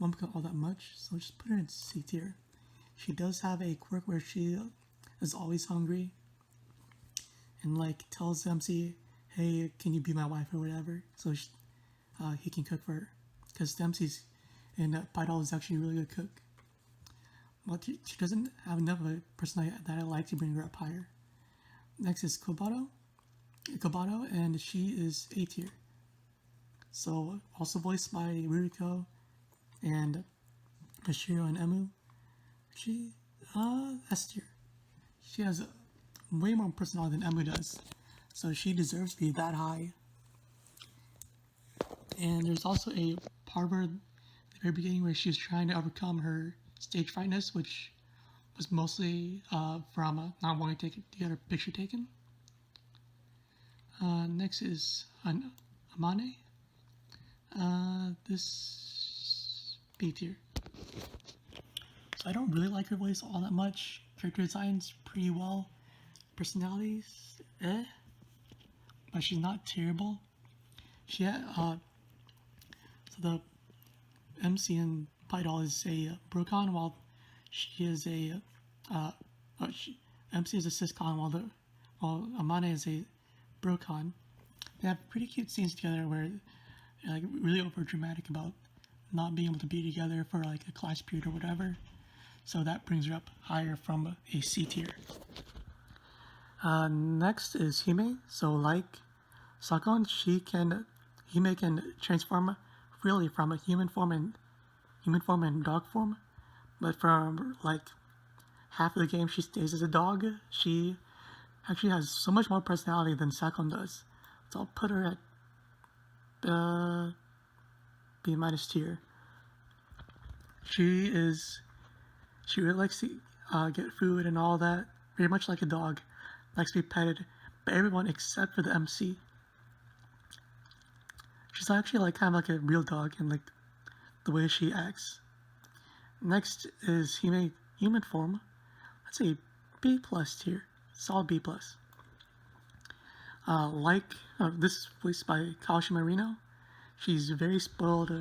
Momoka all that much, so I'll just put her in C tier. She does have a quirk where she is always hungry and like tells MC, hey, can you be my wife or whatever, so he can cook for her, because Dempsey's and Paidol is actually a really good cook. But she doesn't have enough of a personality that I like to bring her up higher. Next is Kobato, and she is A tier. So also voiced by Ruriko and Ashiro and Emu. She S tier. She has way more personality than Emu does, so she deserves to be that high. And there's also a part where at the very beginning where she was trying to overcome her stage frightness, which was mostly from not wanting to get her picture taken. Next is Amane. This B tier. So I don't really like her voice all that much. Character design's pretty well. Personalities, but she's not terrible. She had, so the MC in Paidol is a Brocon, while she is a MC is a Syscon, while Amane is a Brocon. They have pretty cute scenes together where like really over dramatic about not being able to be together for like a class period or whatever. So that brings her up higher from a C tier. Next is Hime. So like Sakon, Hime can transform freely from a human form and dog form, but from like half of the game she stays as a dog. She actually has so much more personality than Sakon does. So I'll put her at B minus tier. She really likes to get food and all that, very much like a dog, likes to be petted by everyone except for the MC. She's actually like kind of like a real dog in like the way she acts. Next is Hime human form. That's a B plus tier, solid B plus. This is voiced by Kawashima Rino. She's very spoiled,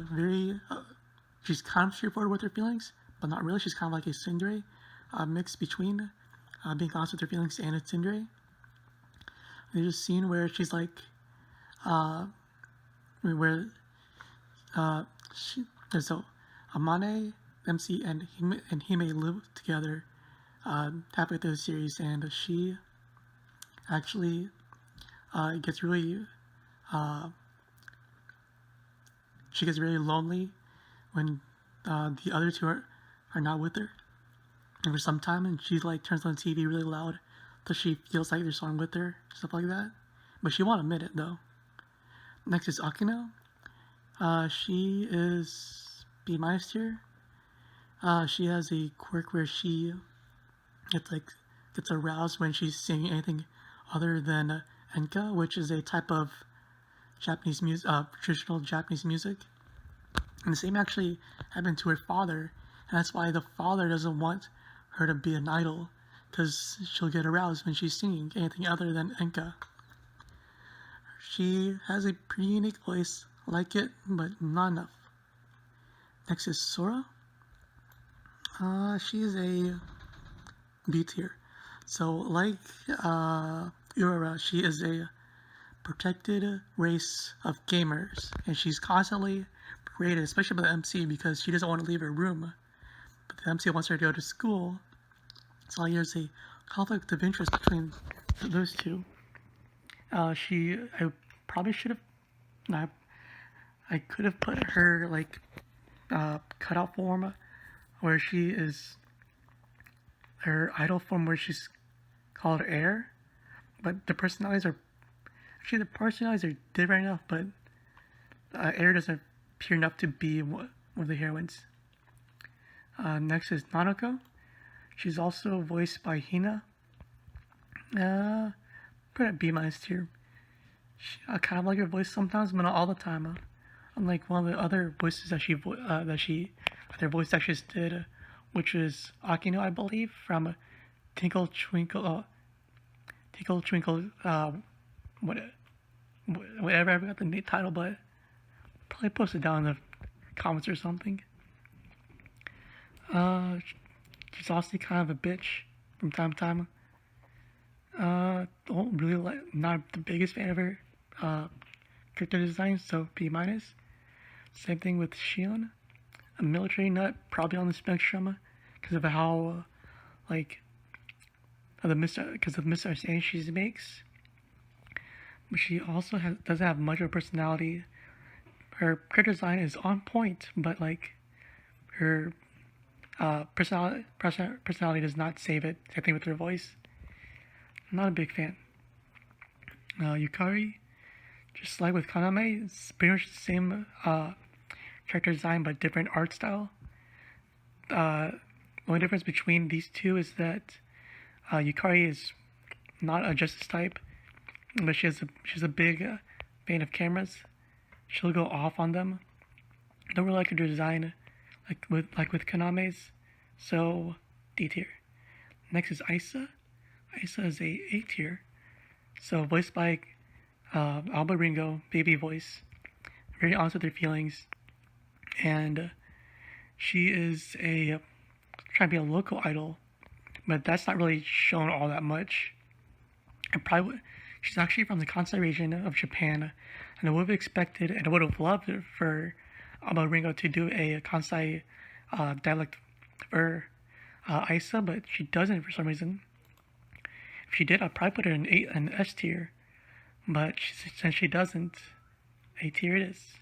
she's kind of straightforward with her feelings, but not really. She's kind of like a tsundere, mix between being honest with her feelings and a tsundere. There's a scene where she's like, so Amane, MC, and Hime live together halfway through the series, and she actually gets really lonely when the other two are not with her, and for some time, and she like turns on the TV really loud till she feels like there's someone with her, stuff like that, but she won't admit it though. Next is Akino. She is B minus tier. She has a quirk where she gets aroused when she's singing anything other than enka, which is a type of Japanese music, traditional Japanese music. And the same actually happened to her father, and that's why the father doesn't want her to be an idol, because she'll get aroused when she's singing anything other than enka. She has a pretty unique voice, I like it, but not enough. Next is Sora. She is a B tier. So like Urara, she is a protected race of gamers, and she's constantly rated, especially by the MC, because she doesn't want to leave her room. But the MC wants her to go to school, so there's a conflict of interest between those two. I probably should have, I could have put her like cutout form, where she is her idol form, where she's called Air, but the personalities are different enough, but Air doesn't appear enough to be one of the heroines. Next is Nanako. She's also voiced by Hina. Put at B- tier. I kind of like her voice sometimes, but not all the time. Unlike one of the other voices their voice actress did, which is Akino, I believe, from Tinkle Twinkle, whatever. I forgot the title, but probably post it down in the comments or something. She's also kind of a bitch from time to time. Don't really not the biggest fan of her character design, so B-. Same thing with Shion, a military nut, probably on the spectrum because of how because of the misunderstandings she makes. But she also doesn't have much of a personality. Her character design is on point, but her personality does not save it. Same thing with her voice. I'm not a big fan. Yukari, just like with Kaname, it's pretty much the same character design but different art style. The only difference between these two is that Yukari is not a justice type, but she's a big fan of cameras. She'll go off on them. I don't really like her design, like with Kaname's, so D tier. Next is Isa. Isa is a A tier, so voiced by Alba Ringo, baby voice, very honest with her feelings, and she is trying to be a local idol, but that's not really shown all that much. She's actually from the Kansai region of Japan, and I would have expected and I would have loved for Alba Ringo to do a Kansai dialect for Isa, but she doesn't for some reason. If she did, I'd probably put her in an S tier, but since she doesn't, A tier it is.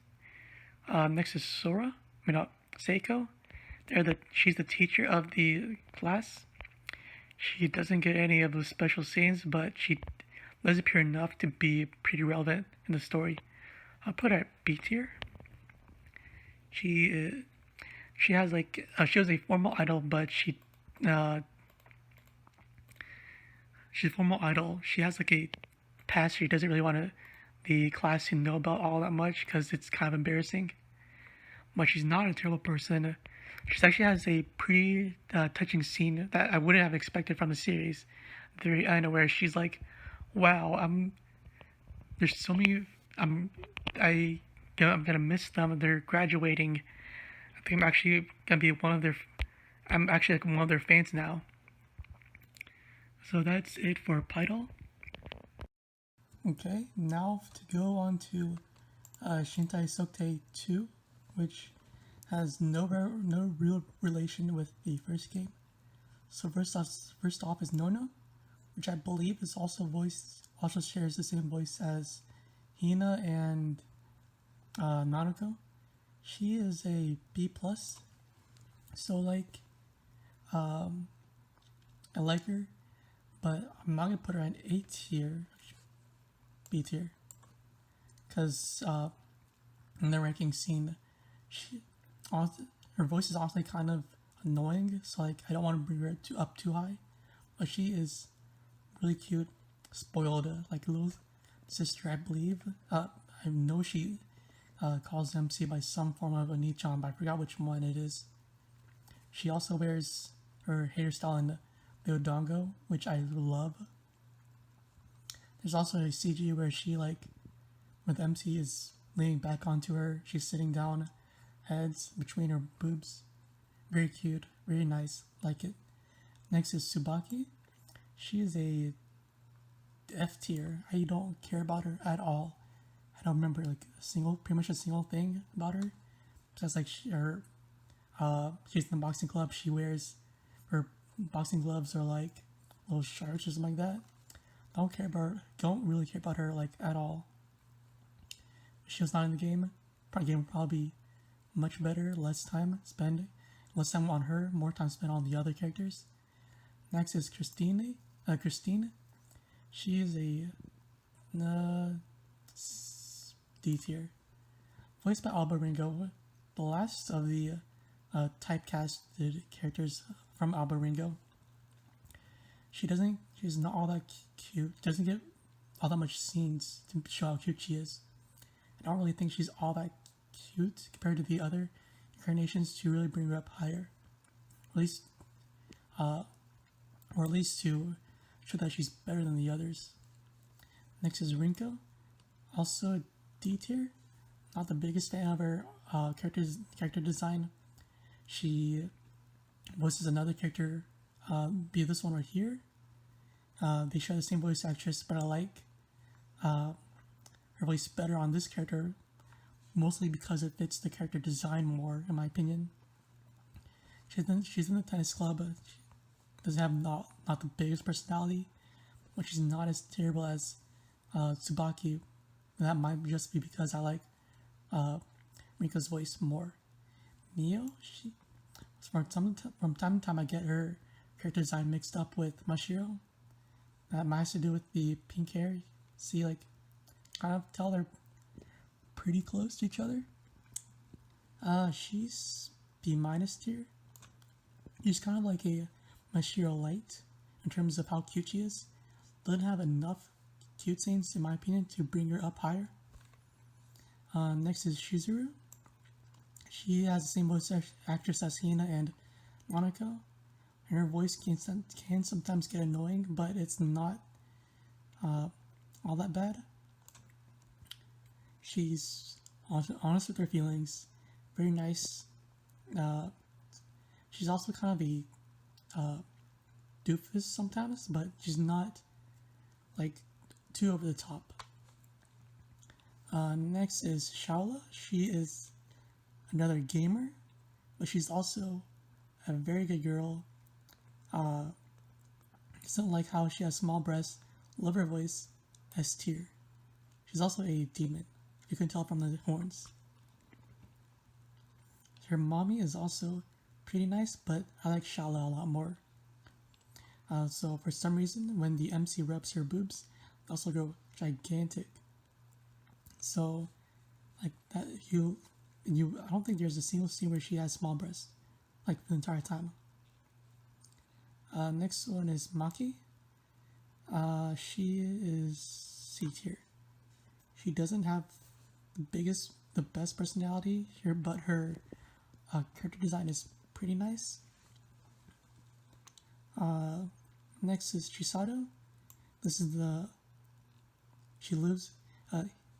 Next is Seiko. She's the teacher of the class. She doesn't get any of those special scenes, but she does appear enough to be pretty relevant in the story. I'll put her at B tier. She has she was a formal idol, but she's a formal idol. She has a past she doesn't really want the class to know about all that much because it's kind of embarrassing. But she's not a terrible person. She actually has a pretty touching scene that I wouldn't have expected from the series. At the very end, where she's like, "Wow, there's so many. I'm gonna miss them. They're graduating. I think I'm actually gonna be one of their. I'm actually one of their fans now." So that's it for Pytal. Okay, now to go on to Shintai Sokte 2, which has no real relation with the first game. So first off is Nono, which I believe is also shares the same voice as Hina and Nanako. She is a B+. So I like her, but I'm not gonna put her in A tier, B tier, because in the ranking scene, her voice is honestly kind of annoying. So I don't want to bring her up too high, but she is really cute, spoiled, like a little sister, I believe. I know she calls MC by some form of Onichan, but I forgot which one it is. She also wears her hairstyle in the Odongo, which I love. There's also a CG where she with MC is leaning back onto her. She's sitting down, heads between her boobs. Very cute, very nice, like it. Next is Tsubaki. She is a F tier. I don't care about her at all. I don't remember like pretty much a single thing about her. Just like she's in the boxing club. She wears her boxing gloves are like little sharks or something like that. Don't really care about her like at all. If she was not in the game, game would probably be much better. Less time on her, more time spent on the other characters. Next is Christine. She is a D tier, voiced by Alba Ringo, the last of the typecasted characters from Alba Ringo. She's not all that cute. Doesn't get all that much scenes to show how cute she is. I don't really think she's all that cute compared to the other incarnations to really bring her up higher. At least, or at least to show that she's better than the others. Next is Rinko, also a D tier. Not the biggest fan of her character design. She voices another character, be this one right here. They share the same voice actress, but I like her voice better on this character, mostly because it fits the character design more, in my opinion. She's in the tennis club, but she doesn't have not the biggest personality, but she's not as terrible as Tsubaki. And that might just be because I like Rika's voice more. Mio, from time to time I get her character design mixed up with Mashiro. That might have to do with the pink hair. See, like, kind of tell they're pretty close to each other. She's B- tier. She's kind of like a Mashiro light in terms of how cute she is. Doesn't have enough cute scenes, in my opinion, to bring her up higher. Next is Shizuru. She has the same voice actress as Hina and Monaco. And her voice can sometimes get annoying, but it's not all that bad. She's honest with her feelings, very nice. She's also kind of a doofus sometimes, but she's not like too over the top. Next is Shaola. She is another gamer, but she's also a very good girl. Doesn't like how she has small breasts, love her voice, S tier. She's also a demon, you can tell from the horns. Her mommy is also pretty nice, but I like Shala a lot more. So for some reason, when the MC rubs her boobs, they also go gigantic. So, like that, I don't think there's a single scene where she has small breasts, like the entire time. Next one is Maki. She is C tier. She doesn't have the best personality here, but her character design is pretty nice. Next is Chisato.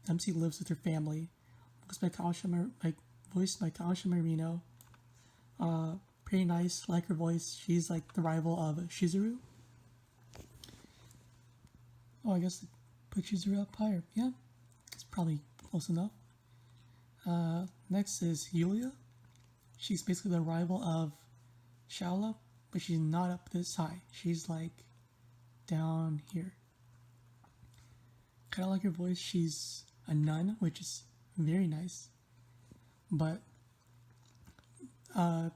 MC lives with her family. Voiced by Kaosha Marino. Pretty nice, like her voice. She's like the rival of Shizuru. Oh, I guess put Shizuru up higher. Yeah, it's probably close enough. Next is Yulia. She's basically the rival of Shaola, but she's not up this high. She's like down here. Kind of like her voice. She's a nun, which is very nice, but not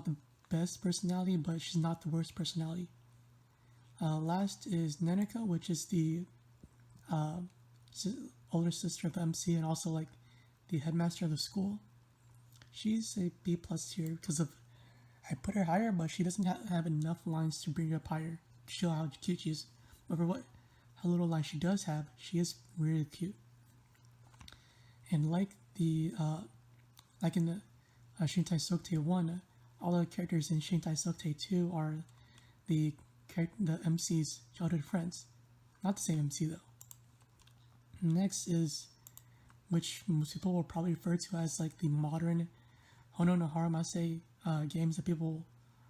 the best personality, but she's not the worst personality. Last is Neneka, which is the older sister of the MC and also like the headmaster of the school. She's a B+ tier because I put her higher, but she doesn't have enough lines to bring her up higher to show how cute she is. But for how little lines she does have, she is really cute. And like in the Shintai Sokute 1, all the characters in Shintai Sokute 2 are the MC's childhood friends. Not the same MC though. Next is which most people will probably refer to as like the modern Hono no Haramase games that people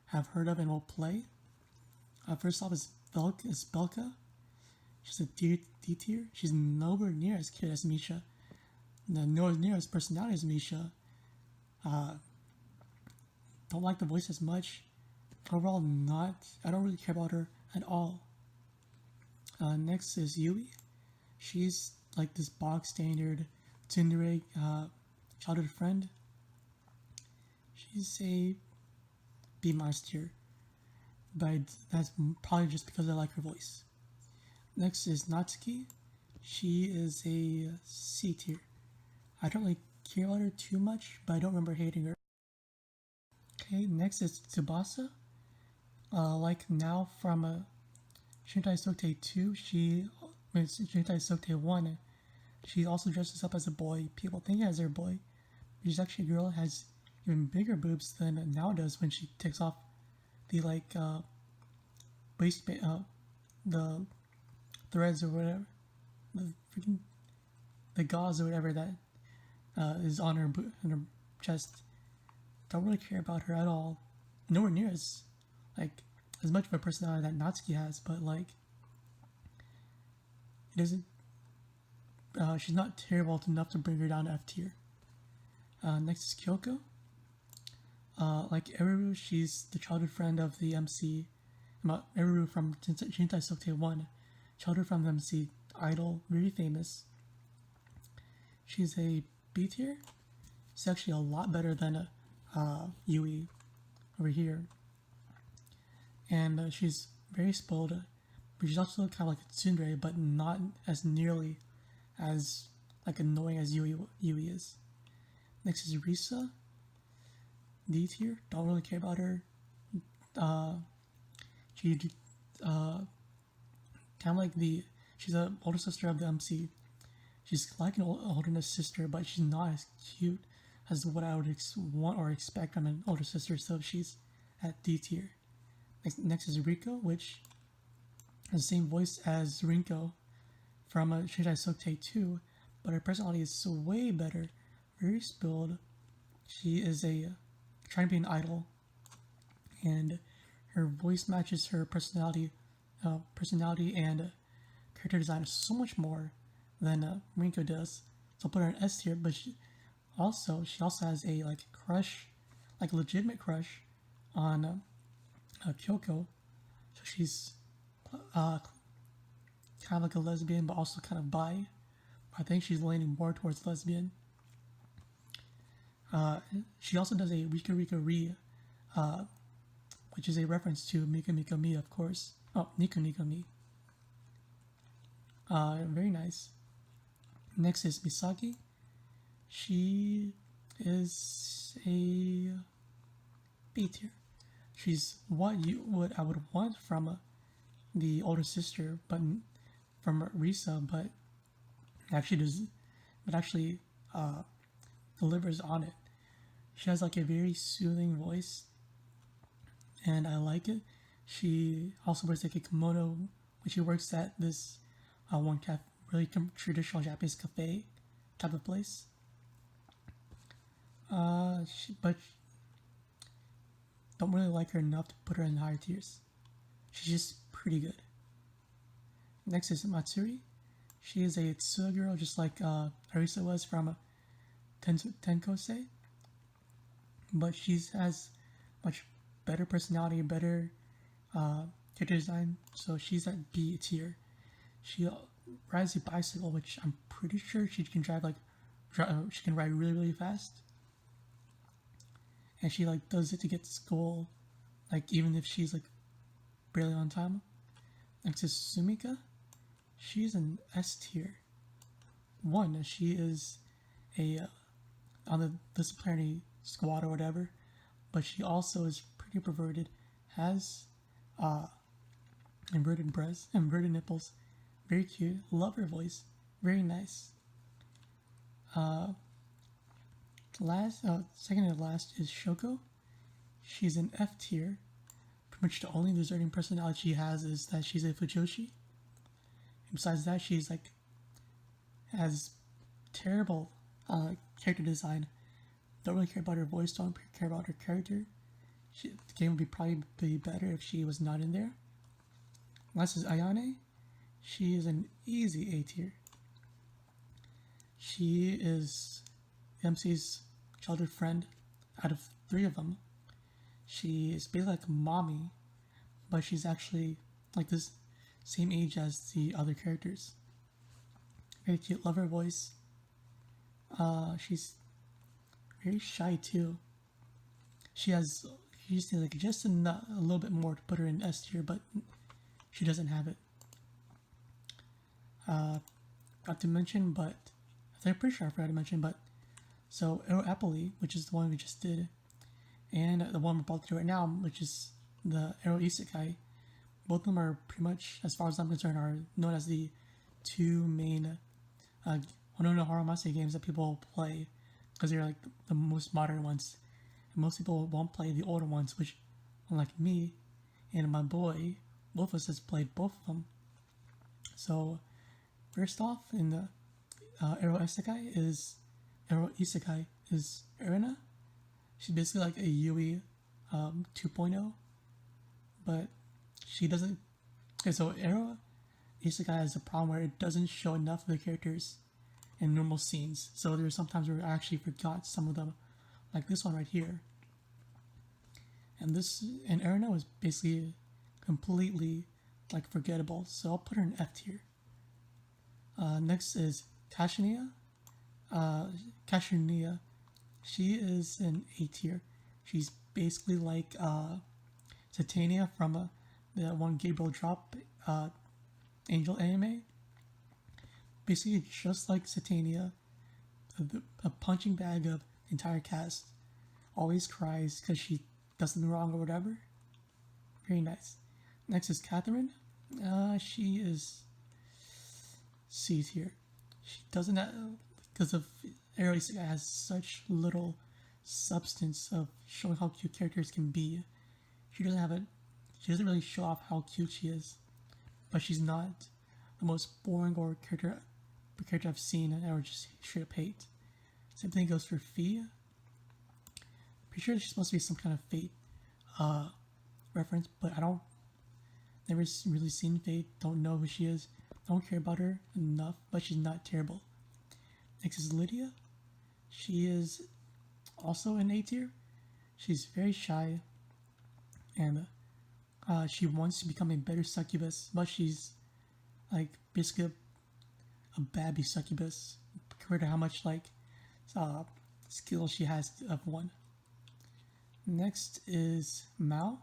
have heard of and will play. First off is Belka. She's a D tier. She's nowhere near as cute as Misha. Nowhere near as personality as Misha. Don't like the voice as much. Overall, I don't really care about her at all. Next is Yui. She's like this box standard tsundere childhood friend. She's a B- tier, but that's probably just because I like her voice. Next is Natsuki. She is a C tier. I don't really care about her too much, but I don't remember hating her. Okay, next is Tsubasa. Like now from Shintai Sokutei 2, Shintai Sokutei 1, she also dresses up as a boy. People think as her boy. She's actually a girl, has even bigger boobs than now does when she takes off the the threads or whatever, the gauze or whatever that is on her chest. Don't really care about her at all. Nowhere near as much of a personality that Natsuki has, but like it isn't. She's not terrible enough to bring her down to F tier. Next is Kyoko. Like Eruru, she's the childhood friend of the MC. Eruru from Shintai Sokutei 1, childhood friend of the MC, idol, very famous. She's a B tier. She's actually a lot better than Yui over here. And she's very spoiled, but she's also kind of like a tsundere, but not as nearly as like annoying as Yui is. Next is Risa. D tier. Don't really care about her. She kind of like she's an older sister of the MC. She's like an older sister, but she's not as cute as what I would want or expect from an older sister. So she's at D tier. Next is Riko, which has the same voice as Rinko from Shintai Sokutei 2, but her personality is so way better. Very spilled. She is trying to be an idol, and her voice matches her personality and character design so much more than Rinko does. So I'll put her in S tier, but she also has a crush, legitimate crush on Kyoko. So she's kind of like a lesbian, but also kind of bi. I think she's leaning more towards lesbian. She also does a Rika Rika Ri, which is a reference to Mika Mika Mi, of course. Oh, Niku Niku Mi. Very nice. Next is Misaki. She is a B tier. She's what I would want from the older sister, but from Risa, but actually delivers on it. She has like a very soothing voice, and I like it. She also wears like a kimono when she works at this one really traditional Japanese cafe type of place. But don't really like her enough to put her in higher tiers. She's just pretty good. Next is Matsuri. She is a Tsuya girl, just like Arisa was from Tenkosei. But she has much better personality, better character design, so she's at B tier. She rides a bicycle, which I'm pretty sure she can drive she can ride really really fast. And she does it to get to school, even if she's barely on time. Next is Sumika. She's an S tier. One, she is on the disciplinary squad or whatever, but she also is pretty perverted, has inverted breasts, inverted nipples, very cute, love her voice, very nice. Second and last is Shoko. She's an F tier. Pretty much the only deserting personality she has is that she's a fujoshi. And besides that, she's has terrible character design. Don't really care about her voice, don't care about her character. The game would probably be better if she was not in there. Last is Ayane. She is an easy A tier. She is MC's childhood friend out of 3 of them. She is basically like mommy, but she's actually like this same age as the other characters. Very cute, love her voice. She's very shy too. She just needs like just a little bit more to put her in S tier, but she doesn't have it. Not to mention, but I'm pretty sure I forgot to mention, but so Ero Apoli, which is the one we just did, and the one we're about to do right now, which is the Ero Isekai, both of them are pretty much, as far as I'm concerned, are known as the 2 main Honono Haramase games that people play, because they're like the most modern ones. And most people won't play the older ones, which, unlike me and my boy, both of us has played both of them. So, first off, in the Ero Isekai is Erina. She's basically like a Yui 2.0, but she doesn't. Okay, so Ero Isekai has a problem where it doesn't show enough of the characters in normal scenes. So there's sometimes where I actually forgot some of them, like this one right here. And Erina was basically completely like forgettable, so I'll put her in F tier. Next is Kashinia. She is an A tier. She's basically like Titania from the one Gabriel Drop Angel anime. Basically, just like Titania, a punching bag of the entire cast. Always cries because she does something wrong or whatever. Very nice. Next is Catherine. She is C tier. She doesn't have, because of Ero Isekai has such little substance of showing how cute characters can be. She doesn't really show off how cute she is, but she's not the most boring or character I've seen and I would just straight up hate. Same thing goes for Fee. Pretty sure she's supposed to be some kind of Fate reference, but never really seen Fate, don't know who she is, don't care about her enough, but she's not terrible. Next is Lydia. She is also an A tier. She's very shy, and she wants to become a better succubus, but she's like basically a babby succubus compared to how much like skill she has of one. Next is Meow.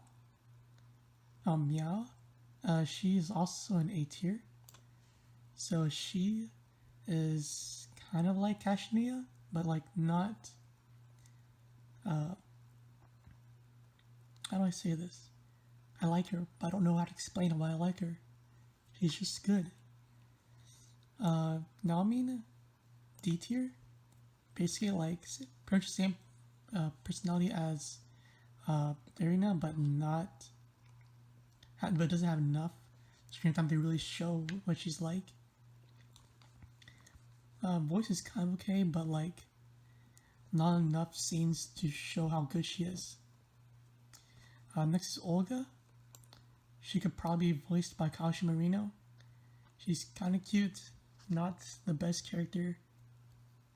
She is also an A tier. So she is kind of like Kashinia, but like not. How do I say this? I like her, but I don't know how to explain why I like her. She's just good. Naomi, D tier. Basically like pretty much the same personality as Erina, but doesn't have enough screen time to really show what she's like. Voice is kind of okay, but like not enough scenes to show how good she is. Next is Olga. She could probably be voiced by Kaoshi Marino. She's kind of cute, not the best character,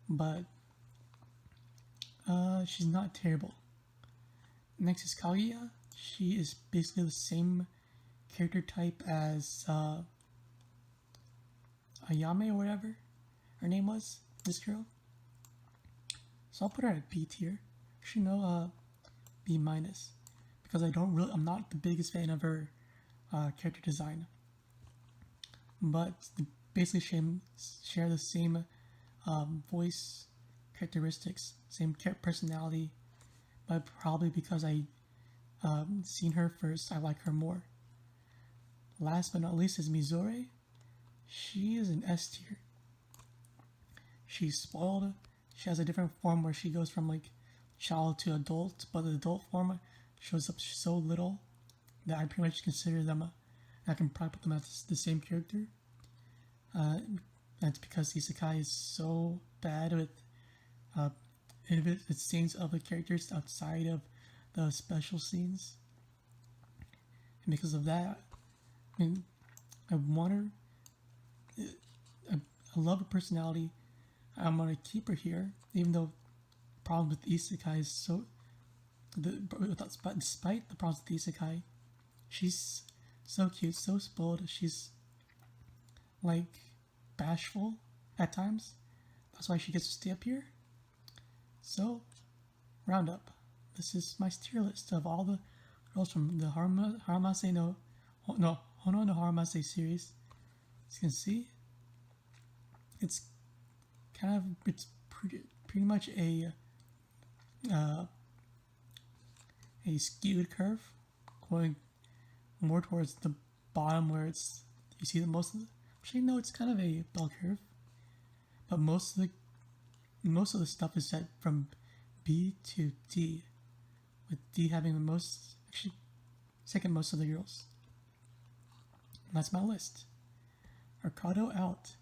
but she's not terrible. Next is Kaguya. She is basically the same character type as Ayame or whatever her name was, this girl. So I'll put her at B tier. Actually no, B minus, because I'm not the biggest fan of her character design. But they basically share the same voice characteristics, same personality, but probably because I seen her first, I like her more. Last but not least is Mizore. She is an S tier. She's spoiled. She has a different form where she goes from like child to adult, but the adult form shows up so little that I pretty much consider them, I can probably put them as the same character. That's because Isekai is so bad with it scenes of the characters outside of the special scenes. And because of that, I mean, I want her. I love her personality. I'm gonna keep her here, even though the problem with isekai is so. Despite the problems with isekai, she's so cute, so spoiled. She's like bashful at times. That's why she gets to stay up here. So, roundup. This is my tier list of all the girls from the Haramase no Hono no Haramase series. As you can see, it's pretty much a skewed curve, going more towards the bottom where it's you see the most of the, actually no, it's kind of a bell curve, but most of the stuff is set from B to D, with D having the most, actually second most of the girls. And that's my list. Arcado out.